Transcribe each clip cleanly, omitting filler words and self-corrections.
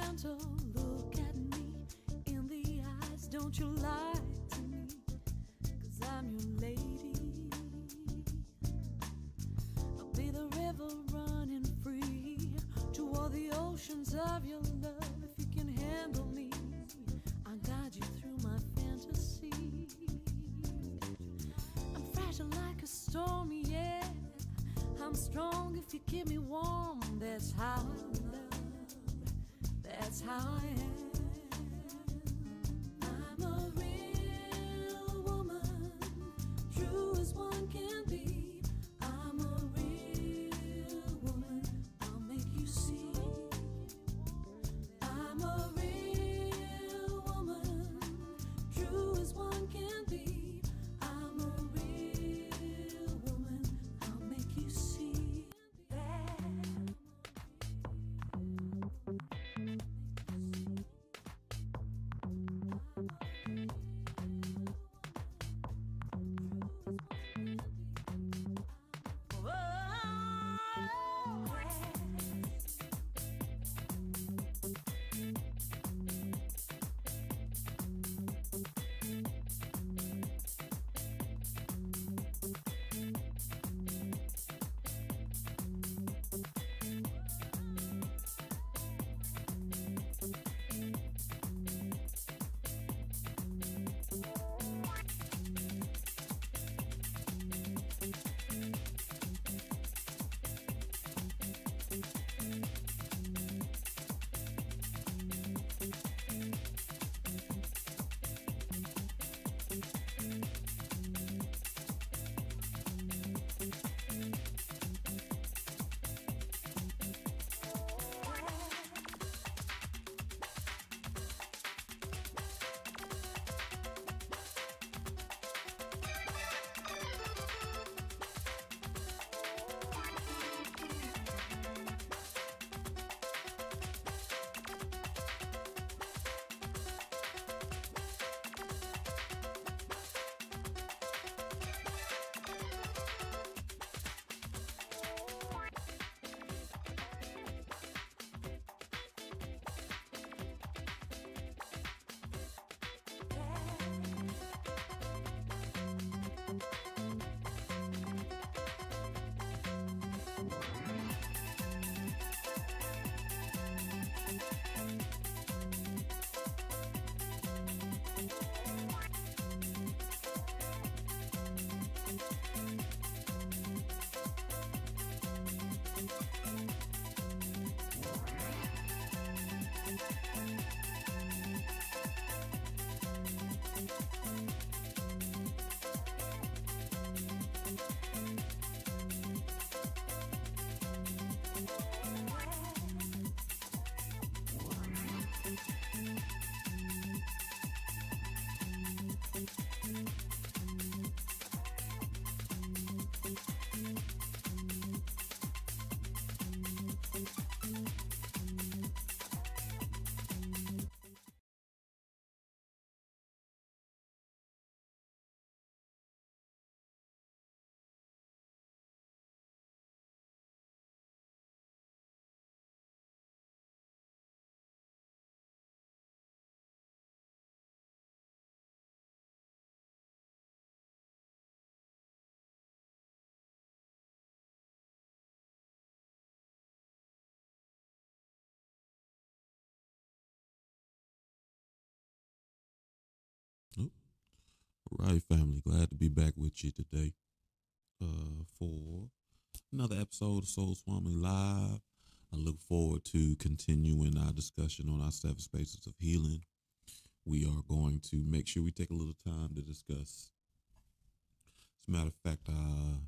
gentle, look at me in the eyes. Don't you lie to me, 'cause I'm your lady. I'll be the river running free to all the oceans of your love. If you can handle me, I'll guide you through my fantasy. I'm fragile like a storm, yeah. I'm strong if you keep me warm. That's how I love. That's how I am. I'm a real woman, true as one can be. I'm a real woman, I'll make you see. I'm a real woman, true as one can be. I'm a real woman, I'll make you see. Oh, all right, family. Glad to be back with you today for another episode of Soul Swami Live. I look forward to continuing our discussion on our 7 spaces of healing. We are going to make sure we take a little time to discuss. As a matter of fact, I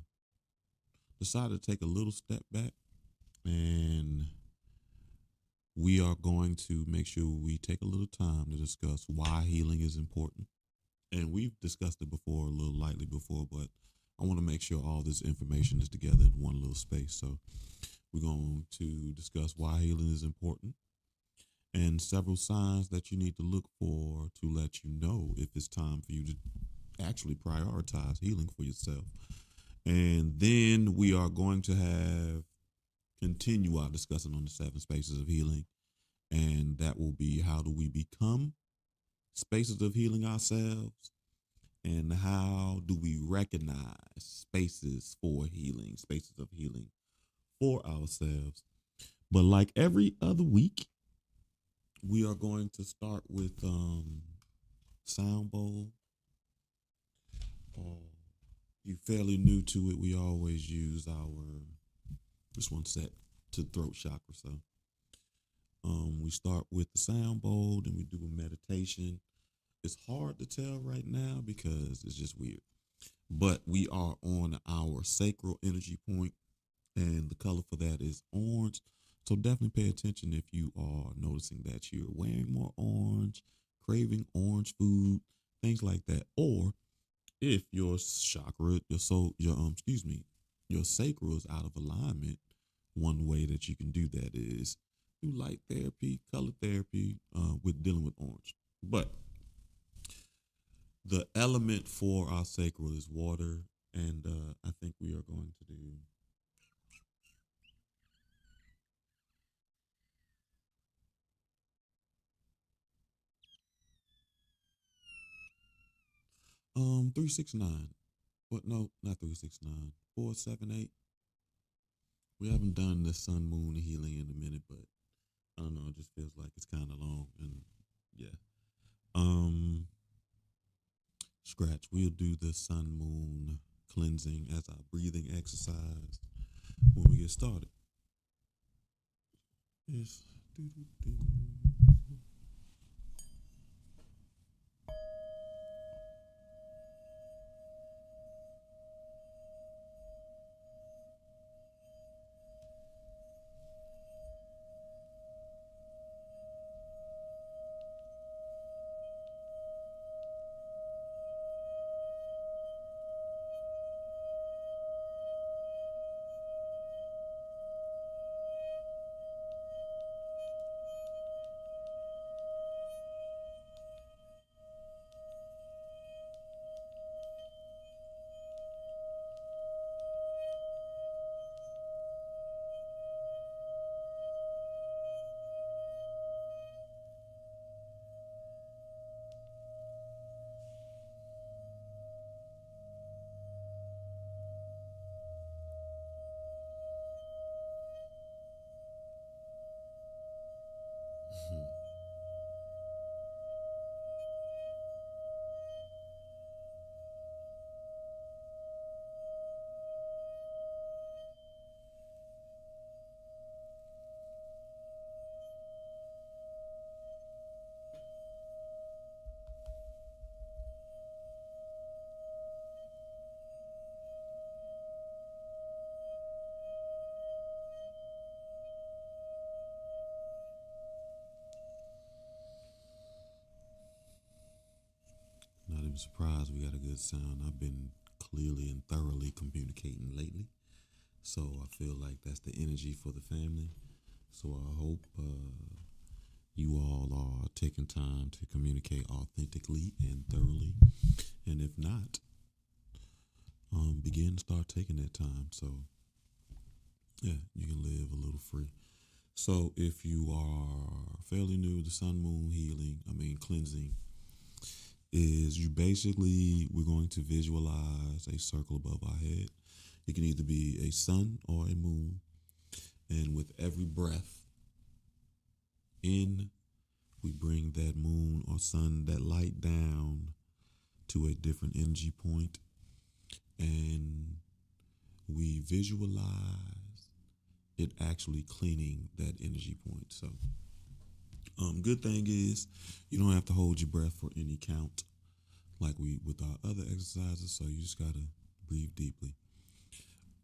decided to take a little step back, and we are going to make sure we take a little time to discuss why healing is important. And we've discussed it before, a little lightly before, but I want to make sure all this information is together in one little space. So we're going to discuss why healing is important and several signs that you need to look for to let you know if it's time for you to actually prioritize healing for yourself. And then we are going to continue our discussion on the 7 spaces of healing. And that will be, how do we become spaces of healing ourselves? And how do we recognize spaces for healing, spaces of healing for ourselves? But like every other week, we are going to start with sound bowl. You're fairly new to it. We always use this one set to throat chakra. So we start with the sound bowl, then we do a meditation. It's hard to tell right now because it's just weird. But we are on our sacral energy point, and the color for that is orange. So definitely pay attention if you are noticing that you're wearing more orange, craving orange food, things like that. Or if your chakra, your sacral is out of alignment, one way that you can do that is through light therapy, color therapy, with dealing with orange. But the element for our sacral is water, and I think we are going to do 369. But no, not 369. 478. We haven't done the sun moon healing in a minute, but I don't know. It just feels like it's kind of long, and yeah. Um, Scratch. We'll do the sun moon cleansing as our breathing exercise when we get started. Yes. Doo-doo-doo. 'Not even surprised we got a good sound. I've been clearly and thoroughly communicating lately. So I feel like that's the energy for the family. So I hope you all are taking time to communicate authentically and thoroughly. And if not, begin to start taking that time. So yeah, you can live a little free. So if you are fairly new to sun moon healing, cleansing, is you basically, we're going to visualize a circle above our head. It can either be a sun or a moon. And with every breath in, we bring that moon or sun, that light down to a different energy point, and we visualize it actually cleaning that energy point. So good thing is you don't have to hold your breath for any count like we with our other exercises. So you just gotta breathe deeply.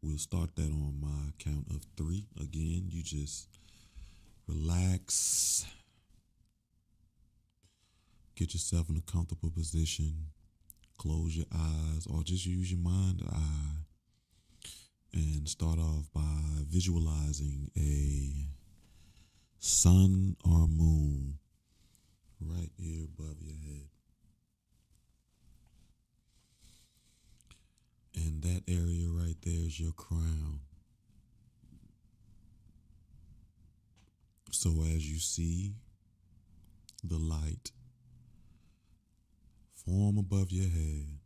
We'll start that on my count of 3. Again, you just relax, get yourself in a comfortable position, close your eyes, or just use your mind eye, and start off by visualizing a sun or moon right here above your head. And that area right there is your crown. So as you see the light form above your head,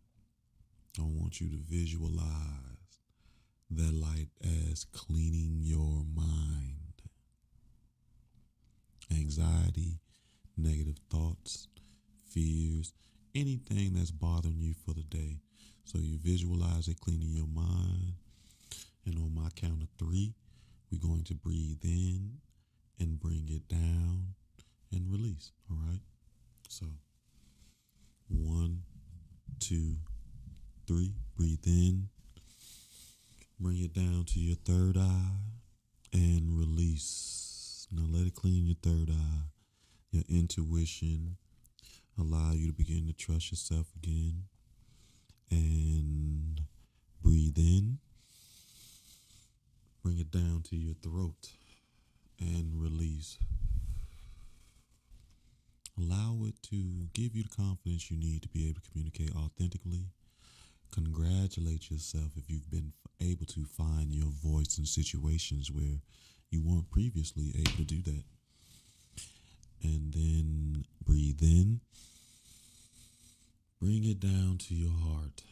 I want you to visualize that light as cleaning your mind. Anxiety, negative thoughts, fears, anything that's bothering you for the day. So you visualize it cleaning your mind. And on my count of 3, we're going to breathe in and bring it down and release. All right? So 1, 2, 3. Breathe in. Bring it down to your third eye and release. Now let it clean your third eye. Your intuition. Allow you to begin to trust yourself again. And breathe in. Bring it down to your throat and release. Allow it to give you the confidence you need to be able to communicate authentically. Congratulate yourself if you've been able to find your voice in situations where you weren't previously able to do that. And then breathe in. Bring it down to your heart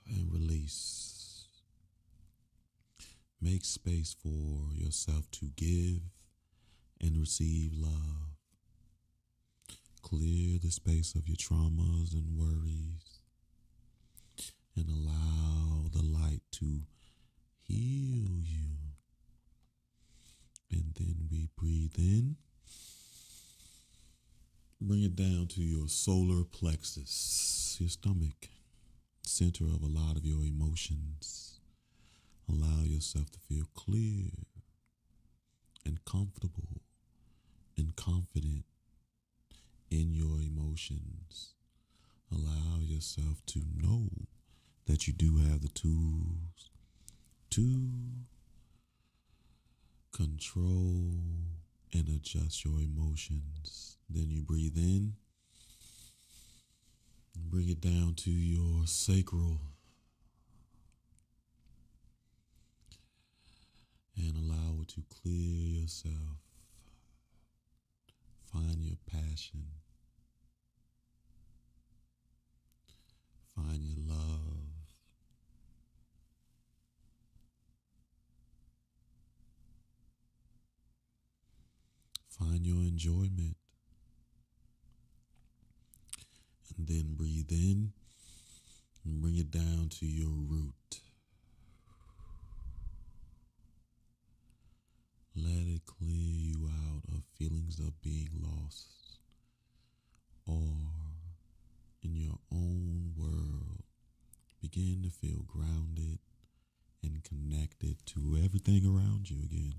and release. Make space for yourself to give and receive love. Clear the space of your traumas and worries and allow the light to heal you. And then we breathe in. Bring it down to your solar plexus, your stomach, center of a lot of your emotions. Allow yourself to feel clear and comfortable and confident in your emotions. Allow yourself to know that you do have the tools to control and adjust your emotions. Then you breathe in and bring it down to your sacral and allow it to clear yourself. Find your passion. Find your love. Find your enjoyment. And then breathe in and bring it down to your root. Let it clear you out of feelings of being lost or in your own world. Begin to feel grounded and connected to everything around you again.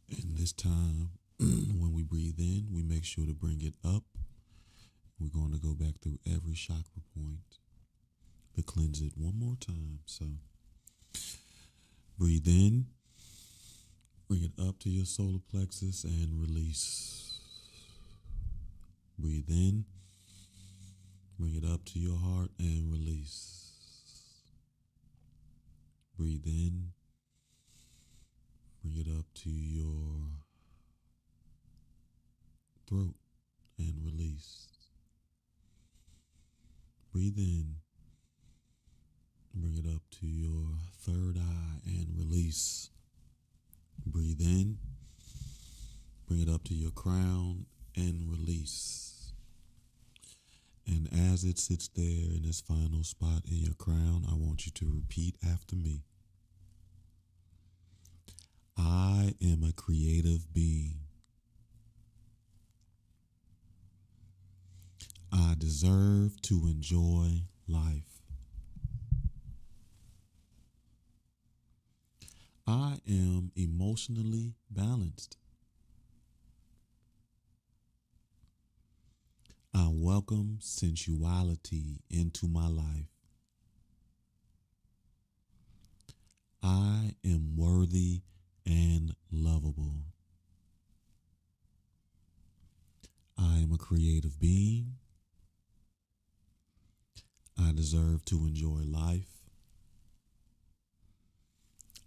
And this time, when we breathe in, we make sure to bring it up. We're going to go back through every chakra point to cleanse it one more time. So breathe in, bring it up to your solar plexus and release. Breathe in, bring it up to your heart and release. Breathe in, bring it up to your throat and release. Breathe in, bring it up to your third eye and release. Breathe in, bring it up to your crown and release. And as it sits there in this final spot in your crown, I want you to repeat after me. I am a creative being. I deserve to enjoy life. I am emotionally balanced. I welcome sensuality into my life. I am worthy and lovable. I am a creative being. I deserve to enjoy life.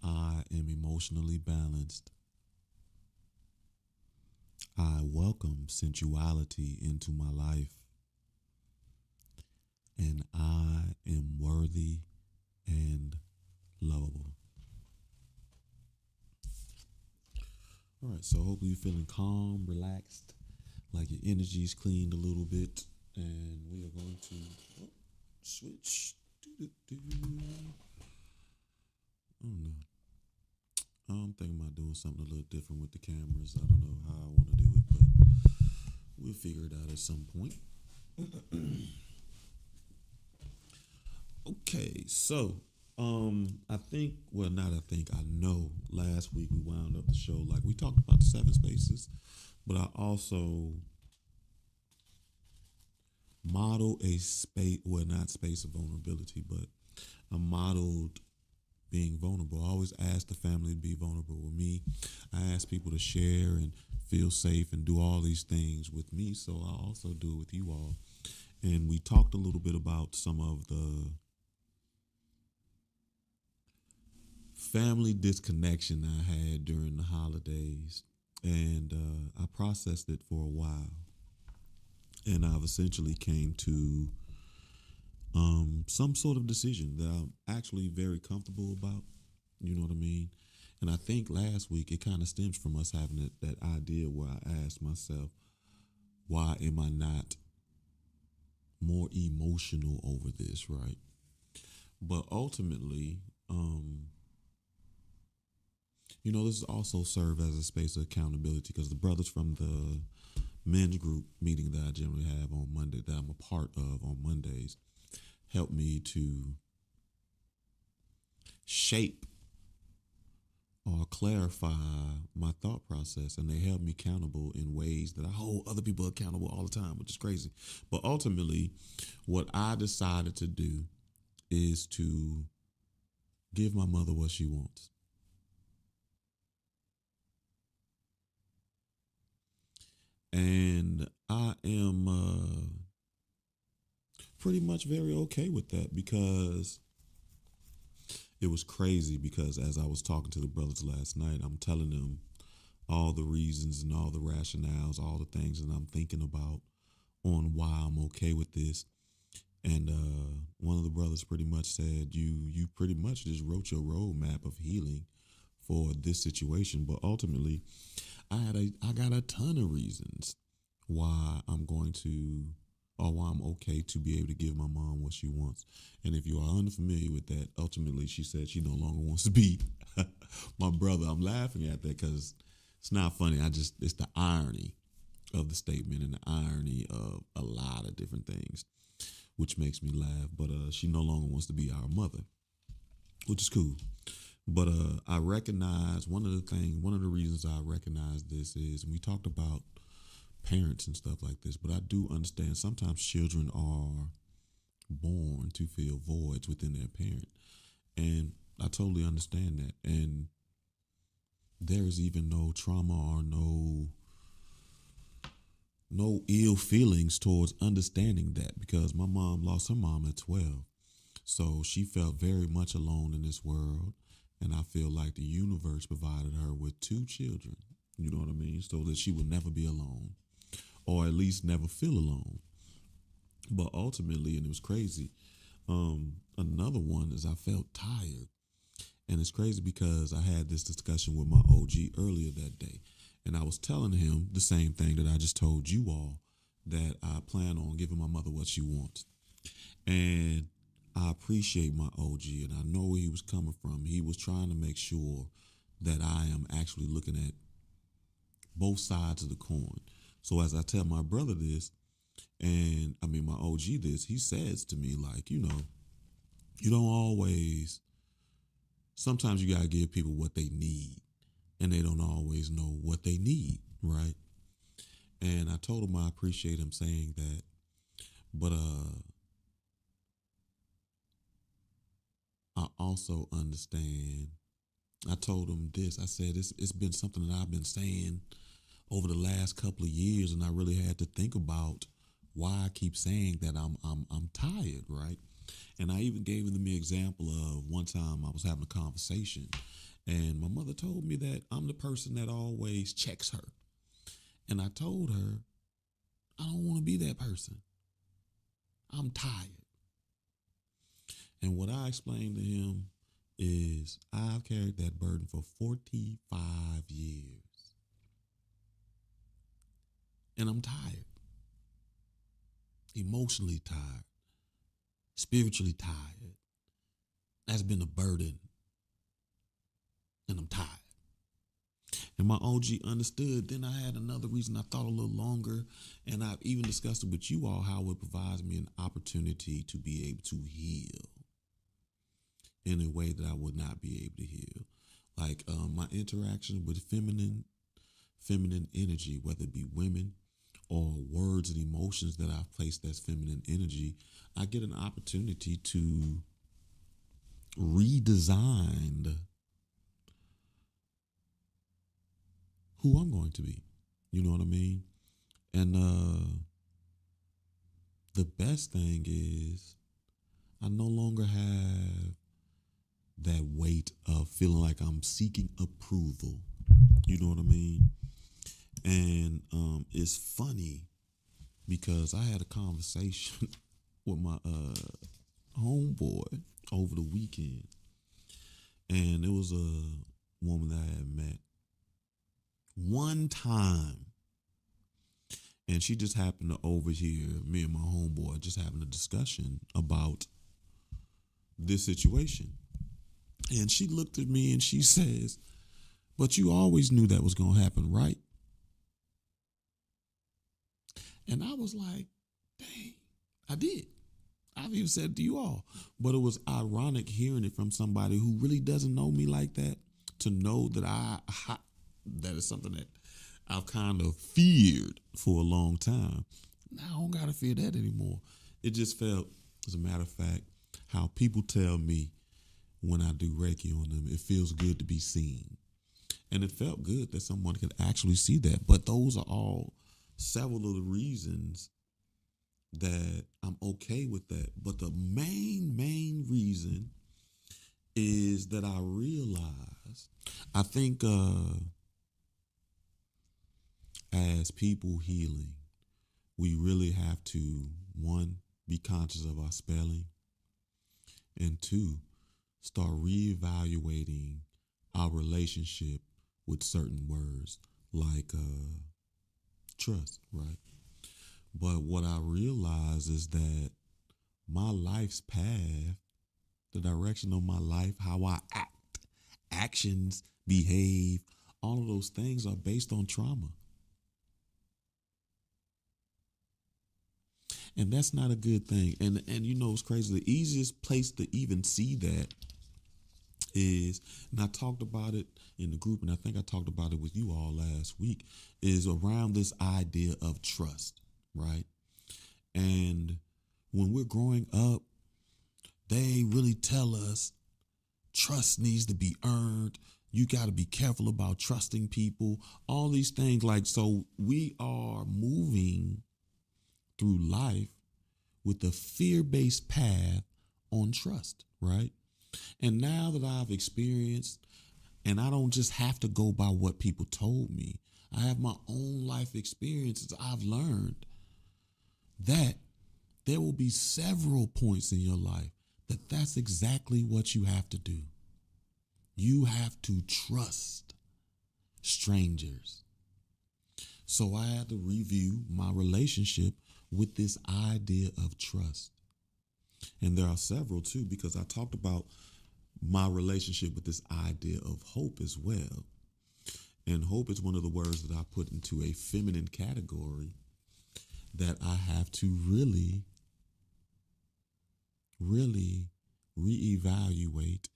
I am emotionally balanced. I welcome sensuality into my life. And I am worthy and lovable. All right, so hopefully you're feeling calm, relaxed, like your energy's cleaned a little bit. And we are going to switch. Oh no. I'm thinking about doing something a little different with the cameras. I don't know how I want to do it, but we'll figure it out at some point. Okay, so I think, well, not I think, I know last week we wound up the show like we talked about the seven spaces, but I also model a space, well, not space of vulnerability, but I modeled being vulnerable. I always ask the family to be vulnerable with me. I ask people to share and feel safe and do all these things with me, so I also do it with you all. And we talked a little bit about some of the family disconnection I had during the holidays, and I processed it for a while, and I've essentially came to some sort of decision that I'm actually very comfortable about. You know what I mean? And I think last week it kind of stems from us having that idea where I asked myself, why am I not more emotional over this, right? But ultimately, this also serve as a space of accountability because the brothers from the men's group meeting that I generally have on Monday, that I'm a part of on Mondays, help me to shape or clarify my thought process, and they held me accountable in ways that I hold other people accountable all the time, which is crazy. But ultimately, what I decided to do is to give my mother what she wants. And I am pretty much very okay with that because it was crazy. Because as I was talking to the brothers last night, I'm telling them all the reasons and all the rationales, all the things that I'm thinking about on why I'm okay with this. And one of the brothers pretty much said, "You pretty much just wrote your roadmap of healing for this situation." But ultimately, I got a ton of reasons why I'm going to, or why I'm okay to be able to give my mom what she wants. And if you are unfamiliar with that, ultimately she said she no longer wants to be my brother. I'm laughing at that because it's not funny. It's the irony of the statement and the irony of a lot of different things, which makes me laugh. But she no longer wants to be our mother, which is cool. But I recognize one of the reasons I recognize this is, and we talked about parents and stuff like this, but I do understand sometimes children are born to fill voids within their parent. And I totally understand that. And there is even no trauma or no ill feelings towards understanding that, because my mom lost her mom at 12. So she felt very much alone in this world. And I feel like the universe provided her with two children, you know what I mean? So that she would never be alone, or at least never feel alone. But ultimately, and it was crazy, another one is I felt tired. And it's crazy because I had this discussion with my OG earlier that day. And I was telling him the same thing that I just told you all, that I plan on giving my mother what she wants. And I appreciate my OG, and I know where he was coming from. He was trying to make sure that I am actually looking at both sides of the coin. So as I tell my brother this, and I mean my OG this, he says to me, like, you don't always, sometimes you got to give people what they need, and they don't always know what they need, right? And I told him I appreciate him saying that, but I also understand. I told him this. I said it's been something that I've been saying over the last couple of years, and I really had to think about why I keep saying that I'm tired, right? And I even gave them the example of one time I was having a conversation, and my mother told me that I'm the person that always checks her. And I told her, I don't want to be that person. I'm tired. And what I explained to him is I've carried that burden for 45 years. And I'm tired. Emotionally tired. Spiritually tired. That's been a burden. And I'm tired. And my OG understood. Then I had another reason I thought a little longer. And I've even discussed it with you all, how it provides me an opportunity to be able to heal in a way that I would not be able to heal. Like my interaction with feminine energy, whether it be women or words and emotions that I've placed as feminine energy, I get an opportunity to redesign who I'm going to be. You know what I mean? And the best thing is I no longer have that weight of feeling like I'm seeking approval. You know what I mean? And it's funny because I had a conversation with my homeboy over the weekend. And it was a woman that I had met one time. And she just happened to overhear me and my homeboy just having a discussion about this situation. And she looked at me and she says, but you always knew that was going to happen, right? And I was like, dang, I did. I've even said it to you all. But it was ironic hearing it from somebody who really doesn't know me like that, to know that that is something that I've kind of feared for a long time. Now I don't got to fear that anymore. It just felt, as a matter of fact, how people tell me when I do Reiki on them, it feels good to be seen. And it felt good that someone could actually see that. But those are all several of the reasons that I'm okay with that. But the main reason is that I realize, I think as people healing, we really have to, one, be conscious of our spelling, and two, start reevaluating our relationship with certain words like trust, right? But what I realize is that my life's path, the direction of my life, how I act, actions, behave, all of those things are based on trauma. And that's not a good thing. And you know, it's crazy. The easiest place to even see that is, and I talked about it in the group, and I think I talked about it with you all last week, is around this idea of trust, right? And when we're growing up, they really tell us trust needs to be earned. You got to be careful about trusting people, all these things. Like, so we are moving through life with a fear-based path on trust, right? And now that I've experienced, and I don't just have to go by what people told me, I have my own life experiences, I've learned that there will be several points in your life that that's exactly what you have to do. You have to trust strangers. So I had to review my relationship with this idea of trust. And there are several too, because I talked about my relationship with this idea of hope as well. And hope is one of the words that I put into a feminine category that I have to really reevaluate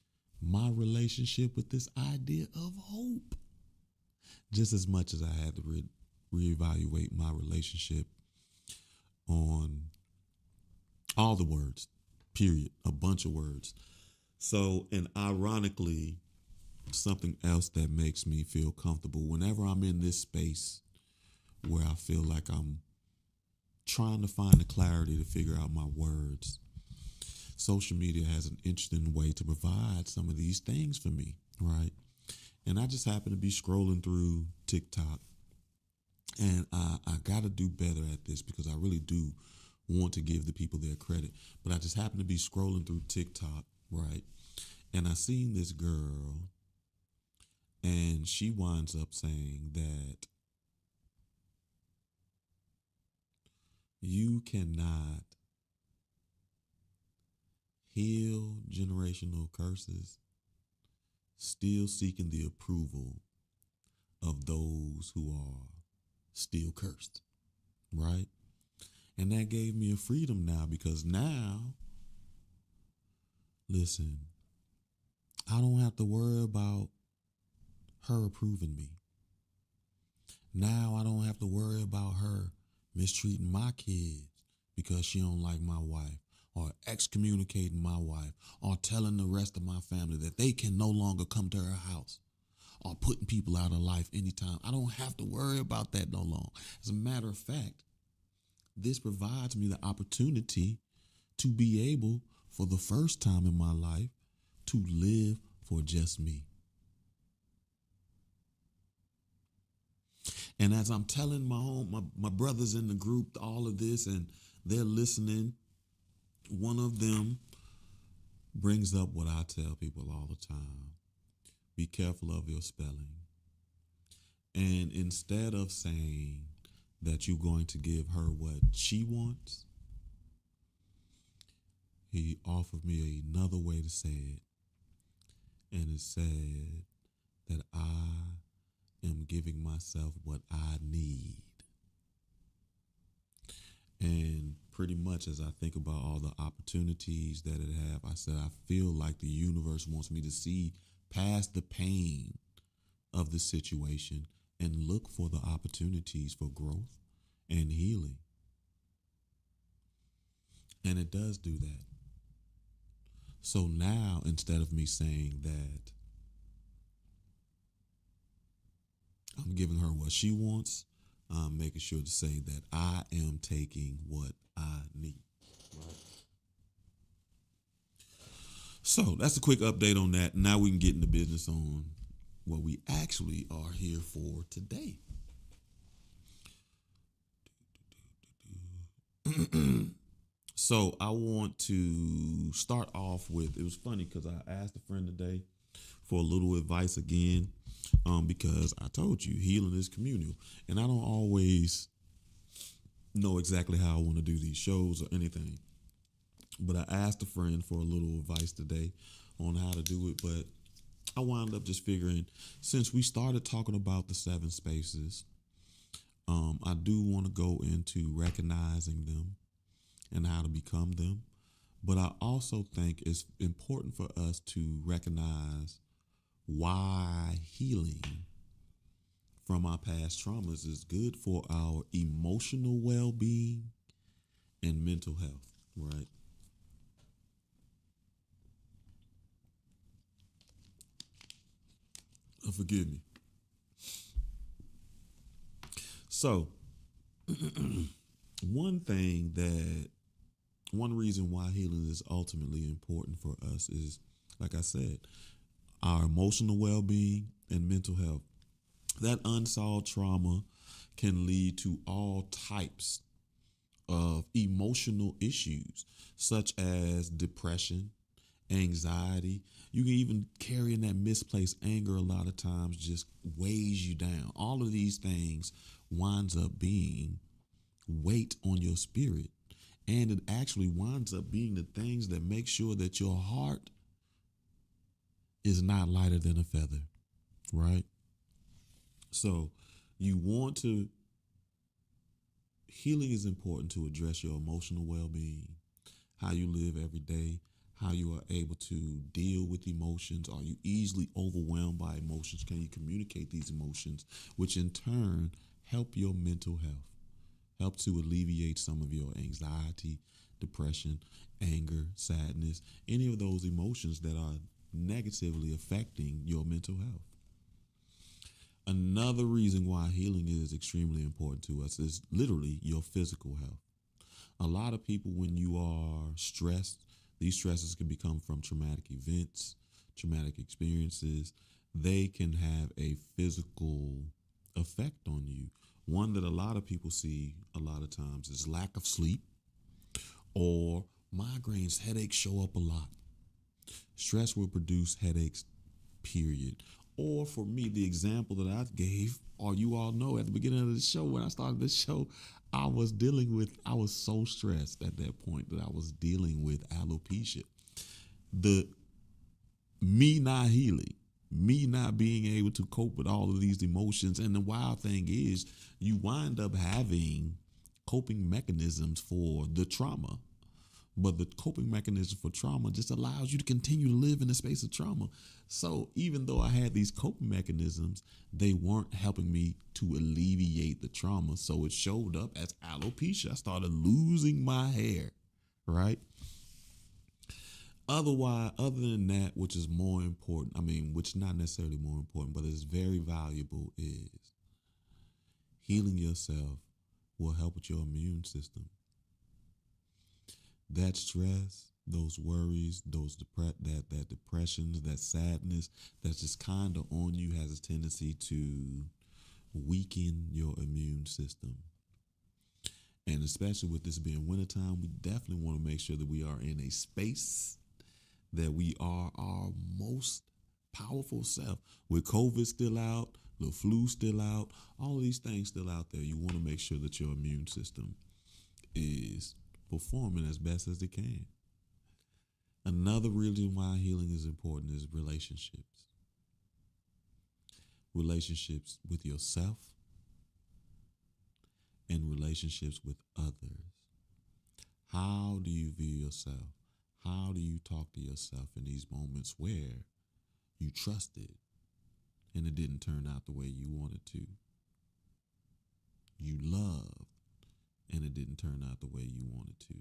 my relationship with this idea of hope. Just as much as I had to reevaluate my relationship on all the words, period, a bunch of words. So, and ironically, something else that makes me feel comfortable whenever I'm in this space where I feel like I'm trying to find the clarity to figure out my words. social media has an interesting way to provide some of these things for me, right? And I just happen to be scrolling through TikTok, and I got to do better at this because I really do want to give the people their credit. But I just happen to be scrolling through TikTok, right? And I seen this girl, and she winds up saying that you cannot heal generational curses still seeking the approval of those who are still cursed, right? And that gave me a freedom now, because now, listen, I don't have to worry about her approving me. Now I don't have to worry about her mistreating my kids because she don't like my wife, or excommunicating my wife, or telling the rest of my family that they can no longer come to her house, or putting people out of life anytime. I don't have to worry about that no longer. As a matter of fact, this provides me the opportunity to be able, for the first time in my life, to live for just me. And as I'm telling my brothers in the group all of this, and they're listening, one of them brings up what I tell people all the time: be careful of your spelling. And instead of saying that you're going to give her what she wants, he offered me another way to say it. And it said that I am giving myself what I need. And pretty much as I think about all the opportunities that it have, I said I feel like the universe wants me to see past the pain of the situation and look for the opportunities for growth and healing. And it does do that. So now, instead of me saying that I'm giving her what she wants, I'm making sure to say that I am taking what I need. Right? So that's a quick update on that. Now we can get into business on what we actually are here for today. So I want to start off with, it was funny because I asked a friend today for a little advice again, because I told you healing is communal, and I don't always know exactly how I want to do these shows or anything. But I asked a friend for a little advice today on how to do it. But I wound up just figuring, since we started talking about the 7 spaces, I do want to go into recognizing them and how to become them. But I also think it's important for us to recognize why healing from our past traumas is good for our emotional well-being and mental health, right? Forgive me. So, one reason why healing is ultimately important for us is, like I said, our emotional well-being and mental health. That unsolved trauma can lead to all types of emotional issues, such as depression, anxiety. You can even carry in that misplaced anger a lot of times, just weighs you down. All of these things winds up being weight on your spirit. And it actually winds up being the things that make sure that your heart is not lighter than a feather, right? So healing is important to address your emotional well-being, how you live every day, how you are able to deal with emotions. Are you easily overwhelmed by emotions? Can you communicate these emotions, which in turn help your mental health, help to alleviate some of your anxiety, depression, anger, sadness, any of those emotions that are negatively affecting your mental health. Another reason why healing is extremely important to us is literally your physical health. A lot of people, when you are stressed, These stresses can become from traumatic events, traumatic experiences. They can have a physical effect on you. One that a lot of people see a lot of times is lack of sleep or migraines. Headaches show up a lot. Stress will produce headaches, period. Or for me, the example that I gave, or you all know at the beginning of the show, when I started this show, I was so stressed at that point that I was dealing with alopecia. The me not healing, me not being able to cope with all of these emotions. And the wild thing is, you wind up having coping mechanisms for the trauma. But the coping mechanism for trauma just allows you to continue to live in the space of trauma. So even though I had these coping mechanisms, they weren't helping me to alleviate the trauma. So it showed up as alopecia. I started losing my hair, right? Other than that, which is more important, which not necessarily more important, but is very valuable, is healing yourself will help with your immune system. That stress, those worries, that depression, that sadness that's just kind of on you has a tendency to weaken your immune system. And especially with this being wintertime, we definitely want to make sure that we are in a space that we are our most powerful self. With COVID still out, the flu still out, all of these things still out there, you want to make sure that your immune system is performing as best as it can. Another reason why healing is important is relationships. Relationships with yourself and relationships with others. How do you view yourself? How do you talk to yourself in these moments where you trusted and it didn't turn out the way you wanted to? You loved and it didn't turn out the way you wanted to.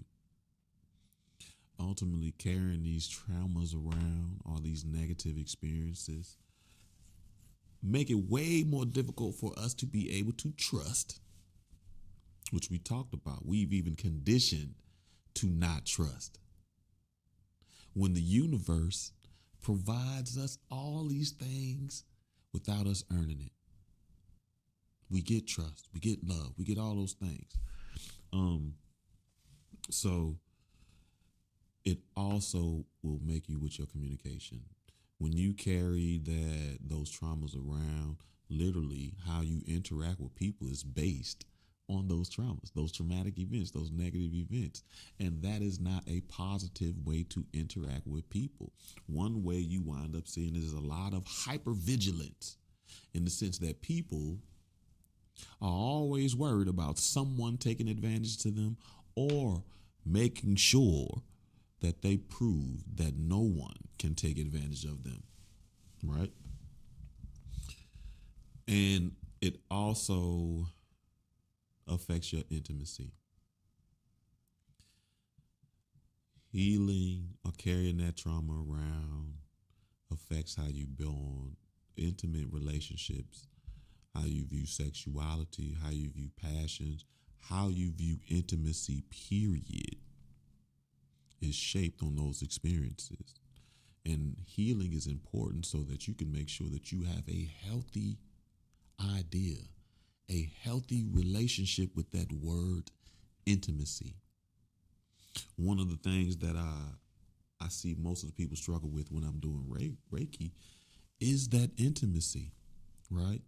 Ultimately, carrying these traumas around or these negative experiences make it way more difficult for us to be able to trust, which we talked about. We've even conditioned to not trust. When the universe provides us all these things without us earning it. We get trust, we get love, we get all those things. So it also will make you with your communication. When you carry those traumas around, literally how you interact with people is based on those traumas, those traumatic events, those negative events. And that is not a positive way to interact with people. One way you wind up seeing is a lot of hypervigilance, in the sense that people are always worried about someone taking advantage to them or making sure that they prove that no one can take advantage of them, right? And it also affects your intimacy. Healing or carrying that trauma around affects how you build intimate relationships, how you view sexuality, how you view passions, how you view intimacy, period, is shaped on those experiences. And healing is important so that you can make sure that you have a healthy idea, a healthy relationship with that word intimacy. One of the things that I see most of the people struggle with when I'm doing Reiki is that intimacy, right?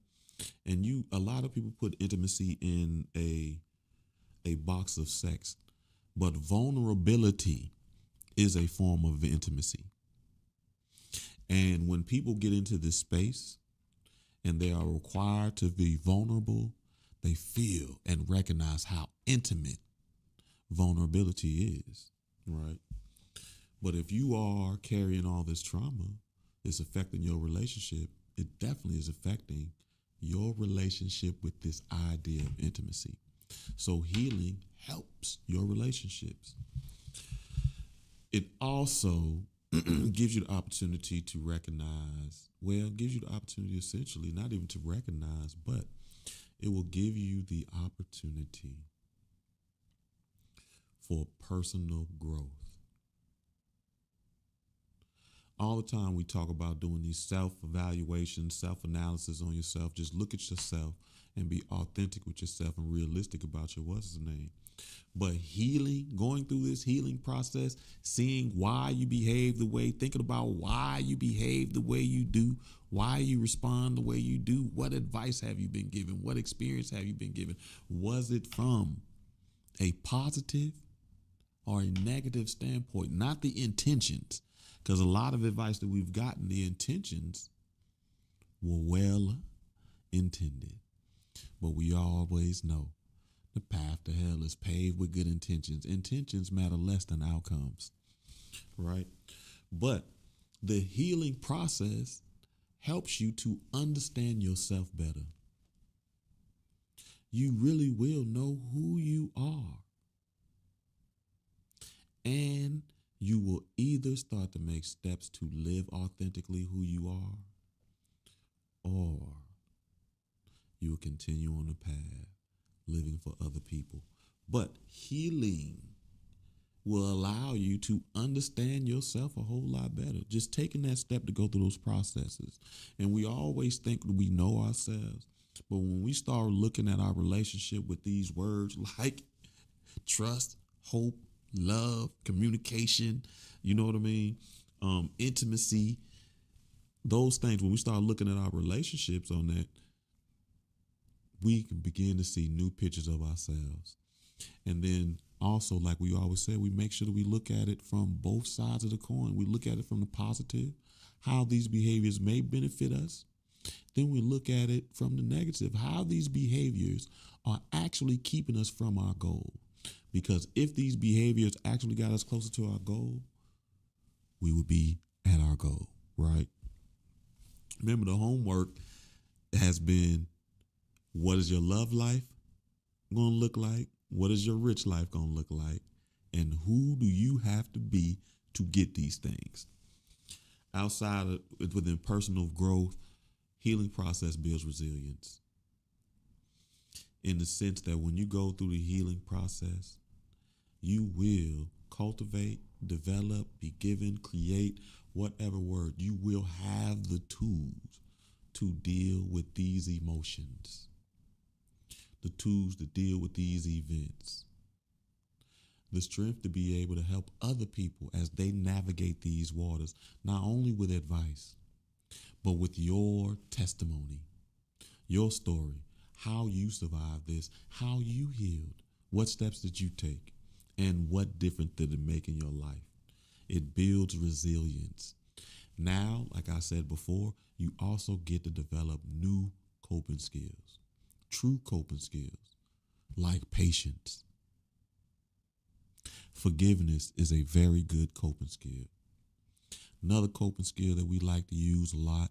And a lot of people put intimacy in a box of sex, but vulnerability is a form of intimacy. And when people get into this space and they are required to be vulnerable, they feel and recognize how intimate vulnerability is, right? But if you are carrying all this trauma, it's affecting your relationship. It definitely is affecting your relationship with this idea of intimacy. So healing helps your relationships. It also gives you the opportunity to recognize, gives you the opportunity essentially, not even to recognize, but it will give you the opportunity for personal growth. All the time we talk about doing these self-evaluation, self-analysis on yourself. Just look at yourself and be authentic with yourself and realistic about your what's his name. But healing, going through this healing process, seeing why you behave the way, thinking about why you behave the way you do, why you respond the way you do, what advice have you been given, what experience have you been given? Was it from a positive or a negative standpoint, not the intentions? Because a lot of advice that we've gotten, the intentions were well intended. But we always know the path to hell is paved with good intentions. Intentions matter less than outcomes, right? But the healing process helps you to understand yourself better. You really will know who you are. And you will either start to make steps to live authentically who you are, or you will continue on the path living for other people. But healing will allow you to understand yourself a whole lot better. Just taking that step to go through those processes. And we always think we know ourselves. But when we start looking at our relationship with these words like trust, hope, love, communication, you know what I mean? Intimacy, those things, when we start looking at our relationships on that, we can begin to see new pictures of ourselves. And then also, like we always say, we make sure that we look at it from both sides of the coin. We look at it from the positive, how these behaviors may benefit us. Then we look at it from the negative, how these behaviors are actually keeping us from our goal. Because if these behaviors actually got us closer to our goal, we would be at our goal, right? Remember, the homework has been, what is your love life going to look like? What is your rich life going to look like? And who do you have to be to get these things? Outside of within personal growth, healing process builds resilience. In the sense that when you go through the healing process, you will cultivate, develop, be given, create, whatever word, you will have the tools to deal with these emotions, the tools to deal with these events, the strength to be able to help other people as they navigate these waters, not only with advice, but with your testimony, your story, how you survived this, how you healed, what steps did you take, and what difference did it make in your life. It builds resilience. Now, like I said before, you also get to develop new coping skills, true coping skills, like patience. Forgiveness is a very good coping skill. Another coping skill that we like to use a lot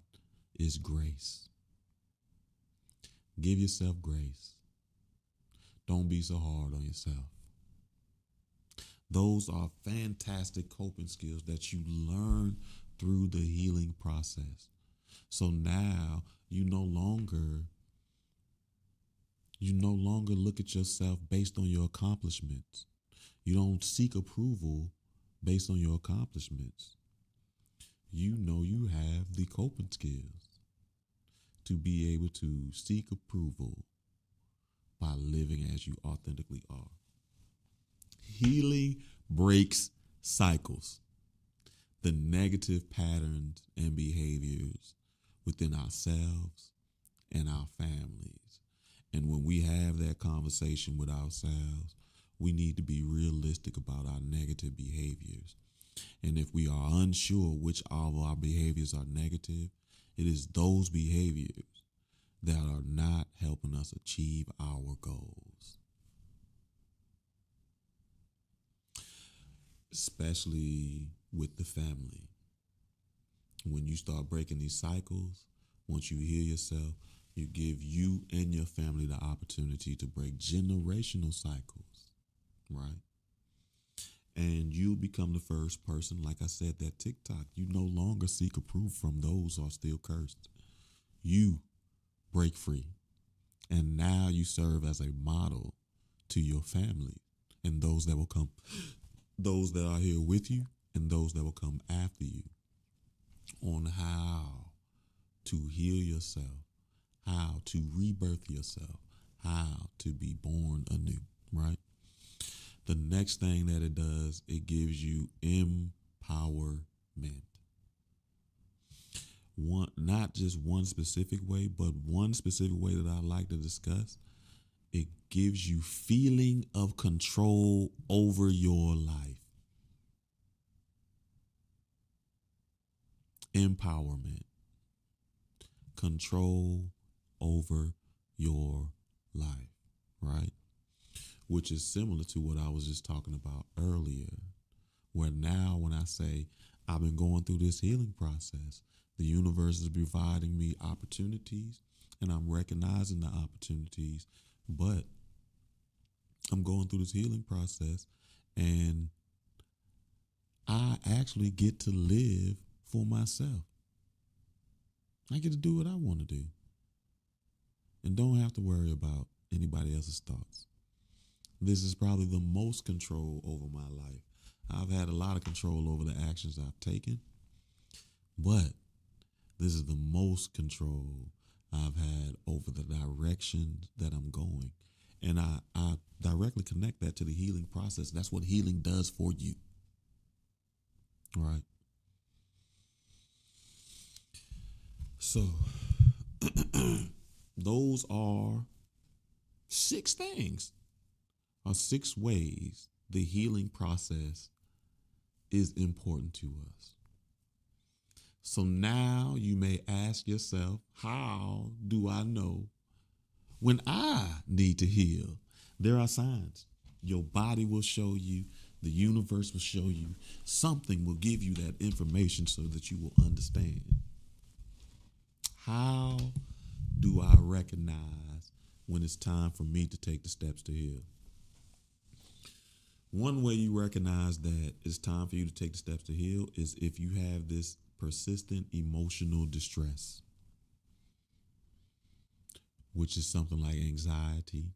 is grace. Give yourself grace. Don't be so hard on yourself. Those are fantastic coping skills that you learn through the healing process. So now you no longer look at yourself based on your accomplishments. You don't seek approval based on your accomplishments. You know you have the coping skills to be able to seek approval by living as you authentically are. Healing breaks cycles, the negative patterns and behaviors within ourselves and our families. And when we have that conversation with ourselves, we need to be realistic about our negative behaviors. And if we are unsure which of our behaviors are negative, it is those behaviors that are not helping us achieve our goals. Especially with the family. When you start breaking these cycles, once you heal yourself, you give you and your family the opportunity to break generational cycles, right? And you become the first person, like I said, that TikTok, you no longer seek approval from those who are still cursed. You break free. And now you serve as a model to your family and those that will come, those that are here with you and those that will come after you. on how to heal yourself, how to rebirth yourself, how to be born anew, right? The next thing that it does, it gives you empowerment. One, not just one specific way, but one specific way that I like to discuss. It gives you feeling of control over your life. Empowerment. Control over your life, right? Which is similar to what I was just talking about earlier, where now when I say I've been going through this healing process, the universe is providing me opportunities and I'm recognizing the opportunities, but I'm going through this healing process and I actually get to live for myself. I get to do what I want to do and don't have to worry about anybody else's thoughts. This is probably the most control over my life. I've had a lot of control over the actions I've taken, but this is the most control I've had over the direction that I'm going. And I directly connect that to the healing process. That's what healing does for you. Right? So, those are 6 things, or 6 ways the healing process is important to us. So now you may ask yourself, how do I know when I need to heal? There are signs. Your body will show you, the universe will show you, something will give you that information so that you will understand. How do I recognize when it's time for me to take the steps to heal? One way you recognize that it's time for you to take the steps to heal is if you have this persistent emotional distress, which is something like anxiety.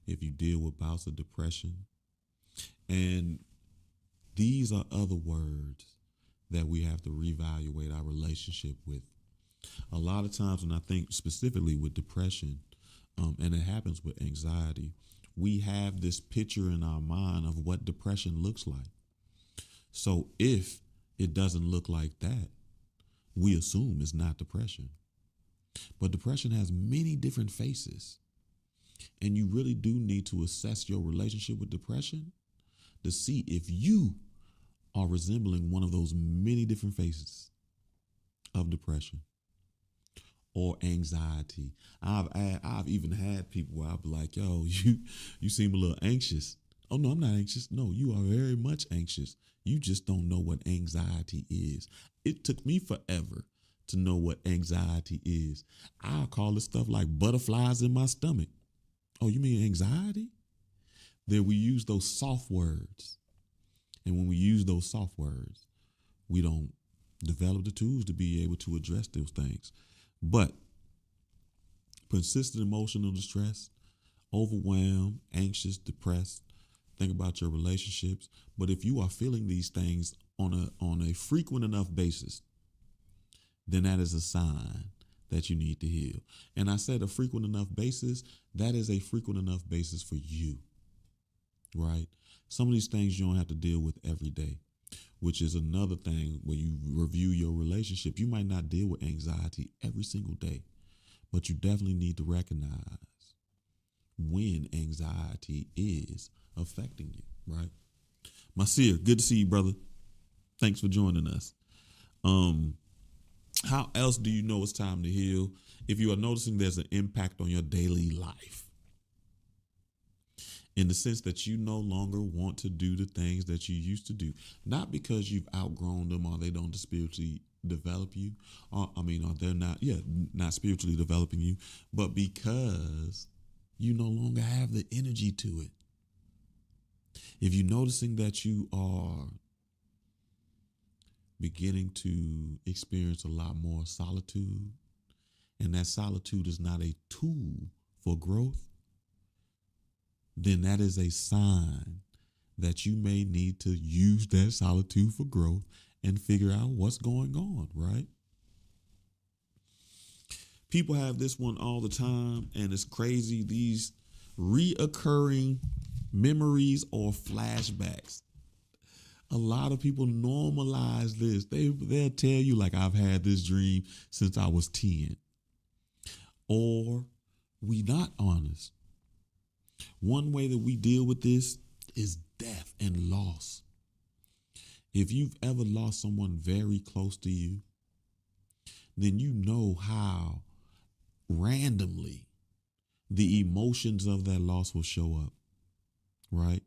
If you deal with bouts of depression. And these are other words that we have to reevaluate our relationship with. A lot of times when I think specifically with depression, and it happens with anxiety, we have this picture in our mind of what depression looks like. So if it doesn't look like that, we assume it's not depression. But depression has many different faces. And you really do need to assess your relationship with depression to see if you are resembling one of those many different faces of depression or anxiety. I've even had people where I'll be like, yo, you seem a little anxious. Oh, no, I'm not anxious. No, you are very much anxious. You just don't know what anxiety is. It took me forever to know what anxiety is. I'll call it stuff like butterflies in my stomach. Oh, you mean anxiety? Then we use those soft words. And when we use those soft words, we don't develop the tools to be able to address those things. But persistent emotional distress, overwhelmed, anxious, depressed, think about your relationships. But if you are feeling these things on a frequent enough basis, then that is a sign that you need to heal. And I said a frequent enough basis, that is a frequent enough basis for you, right? Some of these things you don't have to deal with every day, which is another thing where you review your relationship. You might not deal with anxiety every single day, but you definitely need to recognize when anxiety is affecting you, right? Masir, good to see you, brother. Thanks for joining us. How else do you know it's time to heal? If you are noticing there's an impact on your daily life, in the sense that you no longer want to do the things that you used to do, not because you've outgrown them or they don't spiritually develop you, or they're not spiritually developing you, but because you no longer have the energy to it. If you're noticing that you are beginning to experience a lot more solitude, and that solitude is not a tool for growth, then that is a sign that you may need to use that solitude for growth and figure out what's going on, right? People have this one all the time, and it's crazy. These reoccurring memories or flashbacks. A lot of people normalize this. They'll tell you, like, I've had this dream since I was 10. Or we not honest. One way that we deal with this is death and loss. If you've ever lost someone very close to you, then you know how randomly the emotions of that loss will show up, right?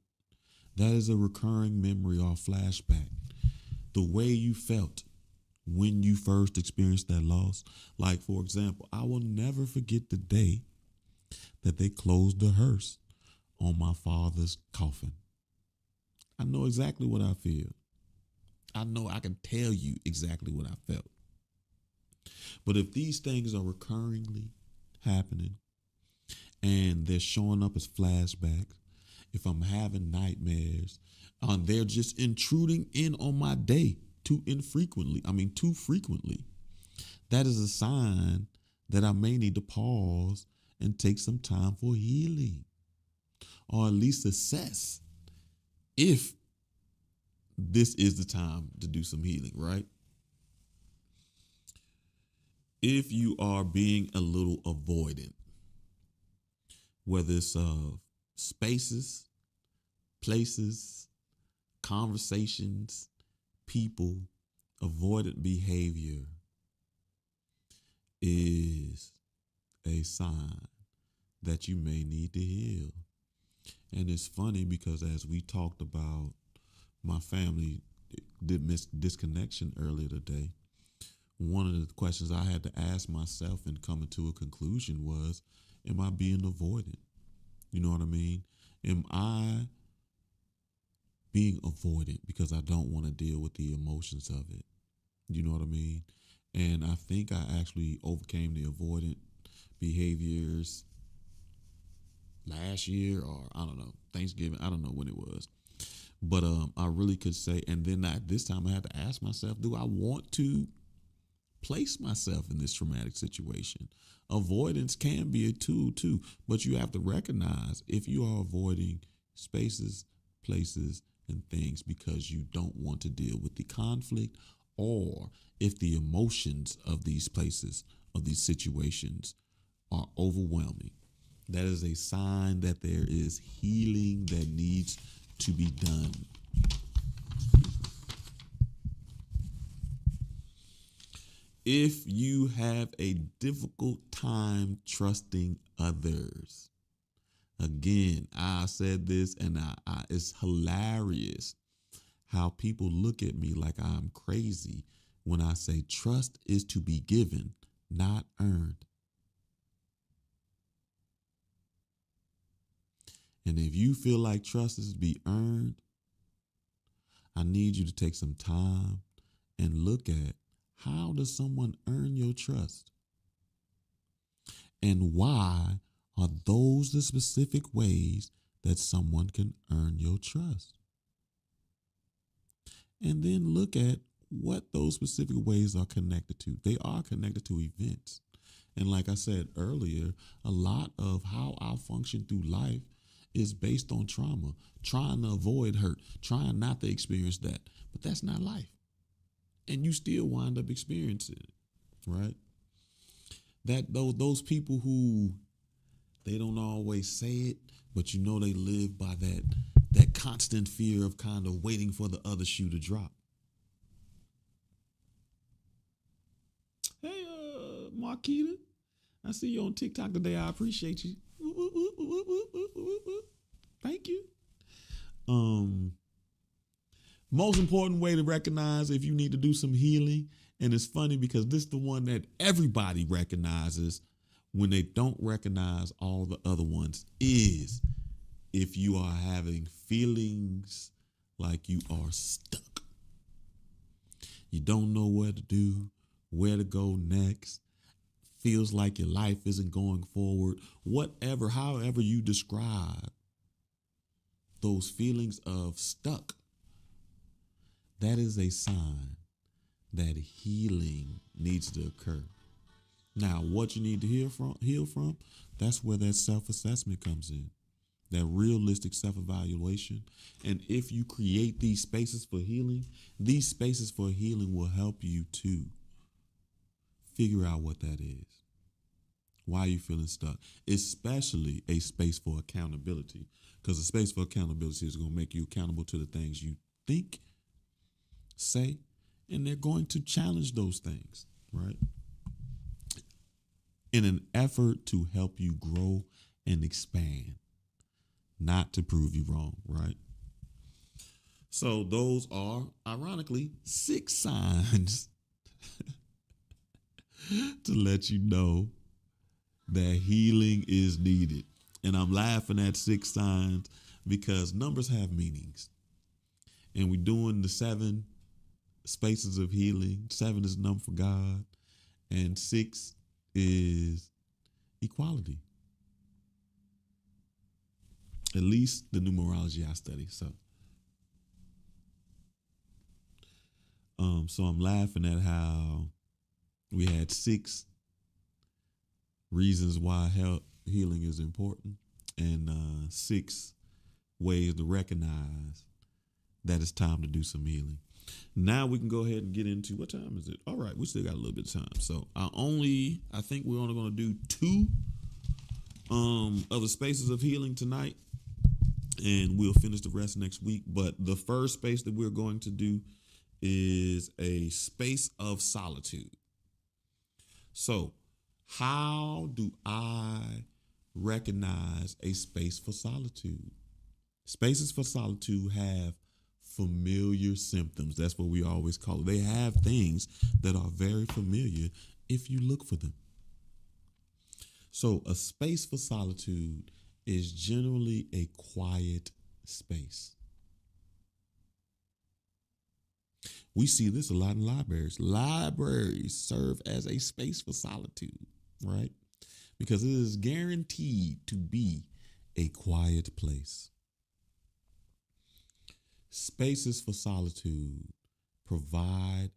That is a recurring memory or flashback. The way you felt when you first experienced that loss. Like, for example, I will never forget the day that they closed the hearse on my father's coffin. I know exactly what I feel. I know I can tell you exactly what I felt. But if these things are recurringly happening and they're showing up as flashbacks, if I'm having nightmares, they're just intruding in on my day too frequently, that is a sign that I may need to pause and take some time for healing, or at least assess if this is the time to do some healing, right? If you are being a little avoidant, whether it's spaces, places, conversations, people, avoidant behavior is a sign that you may need to heal. And it's funny because as we talked about my family disconnection earlier today, one of the questions I had to ask myself and coming to a conclusion was, am I being avoidant? You know what I mean? Am I being avoidant because I don't want to deal with the emotions of it? You know what I mean? And I think I actually overcame the avoidant behaviors last year, or I don't know, Thanksgiving. I don't know when it was. But I really could say, and then this time I had to ask myself, do I want to place myself in this traumatic situation? Avoidance can be a tool too, but you have to recognize if you are avoiding spaces, places, and things because you don't want to deal with the conflict, or if the emotions of these places, of these situations are overwhelming. That is a sign that there is healing that needs to be done. If you have a difficult time trusting others, again, I said this, and it's hilarious how people look at me like I'm crazy when I say trust is to be given, not earned. And if you feel like trust is to be earned, I need you to take some time and look at, how does someone earn your trust? And why are those the specific ways that someone can earn your trust? And then look at what those specific ways are connected to. They are connected to events. And like I said earlier, a lot of how I function through life is based on trauma, trying to avoid hurt, trying not to experience that. But that's not life. And you still wind up experiencing it, right? That those people who, they don't always say it, but you know they live by that constant fear of kind of waiting for the other shoe to drop. Hey, Marquita, I see you on TikTok today. I appreciate you. Thank you. Most important way to recognize if you need to do some healing, and it's funny because this is the one that everybody recognizes when they don't recognize all the other ones, is if you are having feelings like you are stuck. You don't know what to do, where to go next, feels like your life isn't going forward, whatever, however you describe those feelings of stuck, that is a sign that healing needs to occur. Now, what you need to heal from, that's where that self-assessment comes in. That realistic self-evaluation. And if you create these spaces for healing, these spaces for healing will help you to figure out what that is. Why are you feeling stuck? Especially a space for accountability. Because a space for accountability is going to make you accountable to the things you think, say, and they're going to challenge those things, right? In an effort to help you grow and expand, not to prove you wrong, right? So those are, ironically, 6 signs to let you know that healing is needed. And I'm laughing at 6 signs because numbers have meanings. And we're doing the 7 spaces of healing. 7 is the number for God. And 6 is equality. At least the numerology I study. So I'm laughing at how we had 6 reasons why healing is important and 6 ways to recognize that it's time to do some healing. Now we can go ahead and get into, what time is it? All right, we still got a little bit of time. So I think we're only going to do 2 of the spaces of healing tonight, and we'll finish the rest next week. But the first space that we're going to do is a space of solitude. So how do I recognize a space for solitude? Spaces for solitude have familiar symptoms. That's what we always call it. They have things that are very familiar if you look for them. So a space for solitude is generally a quiet space. We see this a lot in libraries. Libraries serve as a space for solitude, right? Because it is guaranteed to be a quiet place. Spaces for solitude provide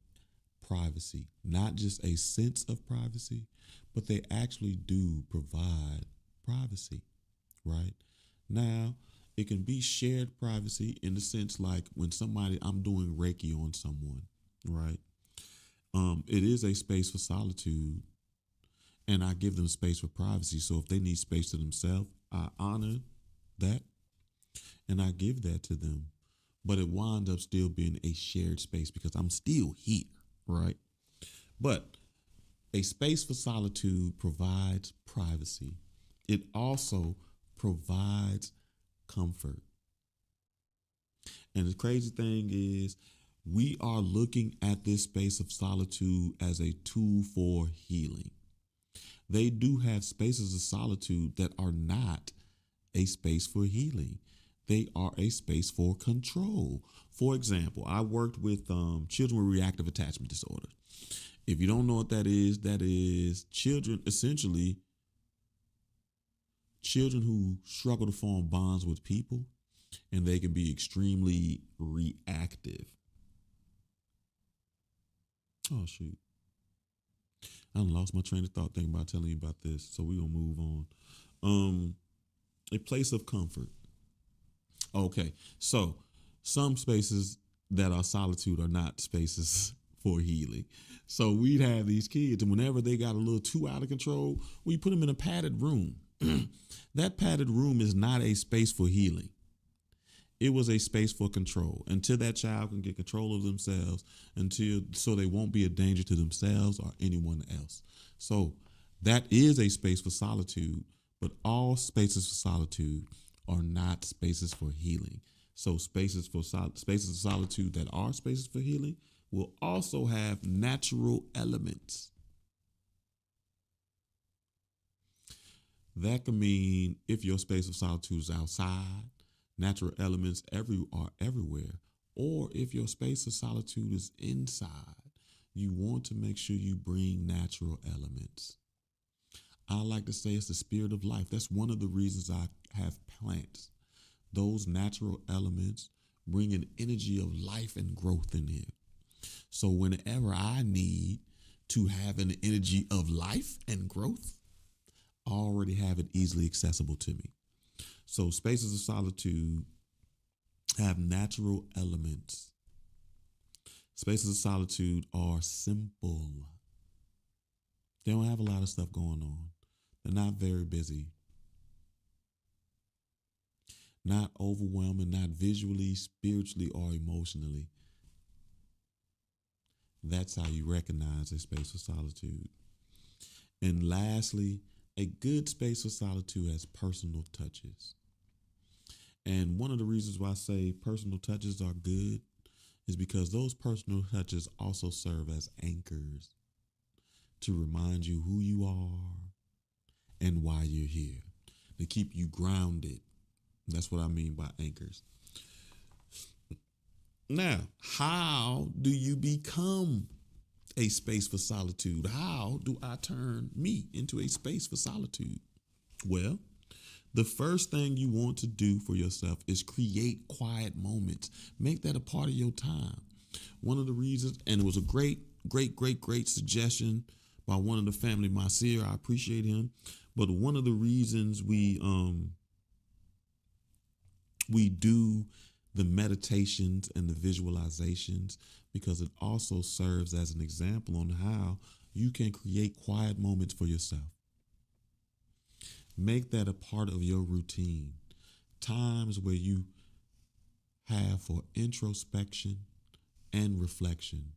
privacy, not just a sense of privacy, but they actually do provide privacy, right? Now, it can be shared privacy in the sense like when I'm doing Reiki on someone, right? It is a space for solitude, and I give them space for privacy. So if they need space to themselves, I honor that, and I give that to them. But it winds up still being a shared space because I'm still here, right? But a space for solitude provides privacy. It also provides comfort. And the crazy thing is, we are looking at this space of solitude as a tool for healing. They do have spaces of solitude that are not a space for healing. They are a space for control. For example, I worked with children with reactive attachment disorder. If you don't know what that is children, essentially, children who struggle to form bonds with people, and they can be extremely reactive. Oh, shoot. I lost my train of thought thinking about telling you about this, so we're going to move on. A place of comfort. Okay, so some spaces that are solitude are not spaces for healing. So we'd have these kids, and whenever they got a little too out of control, we put them in a padded room. That padded room is not a space for healing. It was a space for control until that child can get control of themselves, so they won't be a danger to themselves or anyone else. So that is a space for solitude, but all spaces for solitude are not spaces for healing. So spaces of solitude that are spaces for healing will also have natural elements. That can mean if your space of solitude is outside, natural elements are everywhere. Or if your space of solitude is inside, you want to make sure you bring natural elements. I like to say it's the spirit of life. That's one of the reasons I have plants. Those natural elements bring an energy of life and growth in here. So whenever I need to have an energy of life and growth, I already have it easily accessible to me. So spaces of solitude have natural elements. Spaces of solitude are simple. They don't have a lot of stuff going on. They're not very busy. Not overwhelming, not visually, spiritually, or emotionally. That's how you recognize a space of solitude. And lastly, a good space of solitude has personal touches. And one of the reasons why I say personal touches are good is because those personal touches also serve as anchors to remind you who you are and why you're here, to keep you grounded. That's what I mean by anchors. Now, how do you become a space for solitude? How do I turn me into a space for solitude? Well, the first thing you want to do for yourself is create quiet moments. Make that a part of your time. One of the reasons, and it was a great suggestion by one of the family, Masir. I appreciate him. But one of the reasons we do the meditations and the visualizations, because it also serves as an example on how you can create quiet moments for yourself. Make that a part of your routine. Times where you have for introspection and reflection.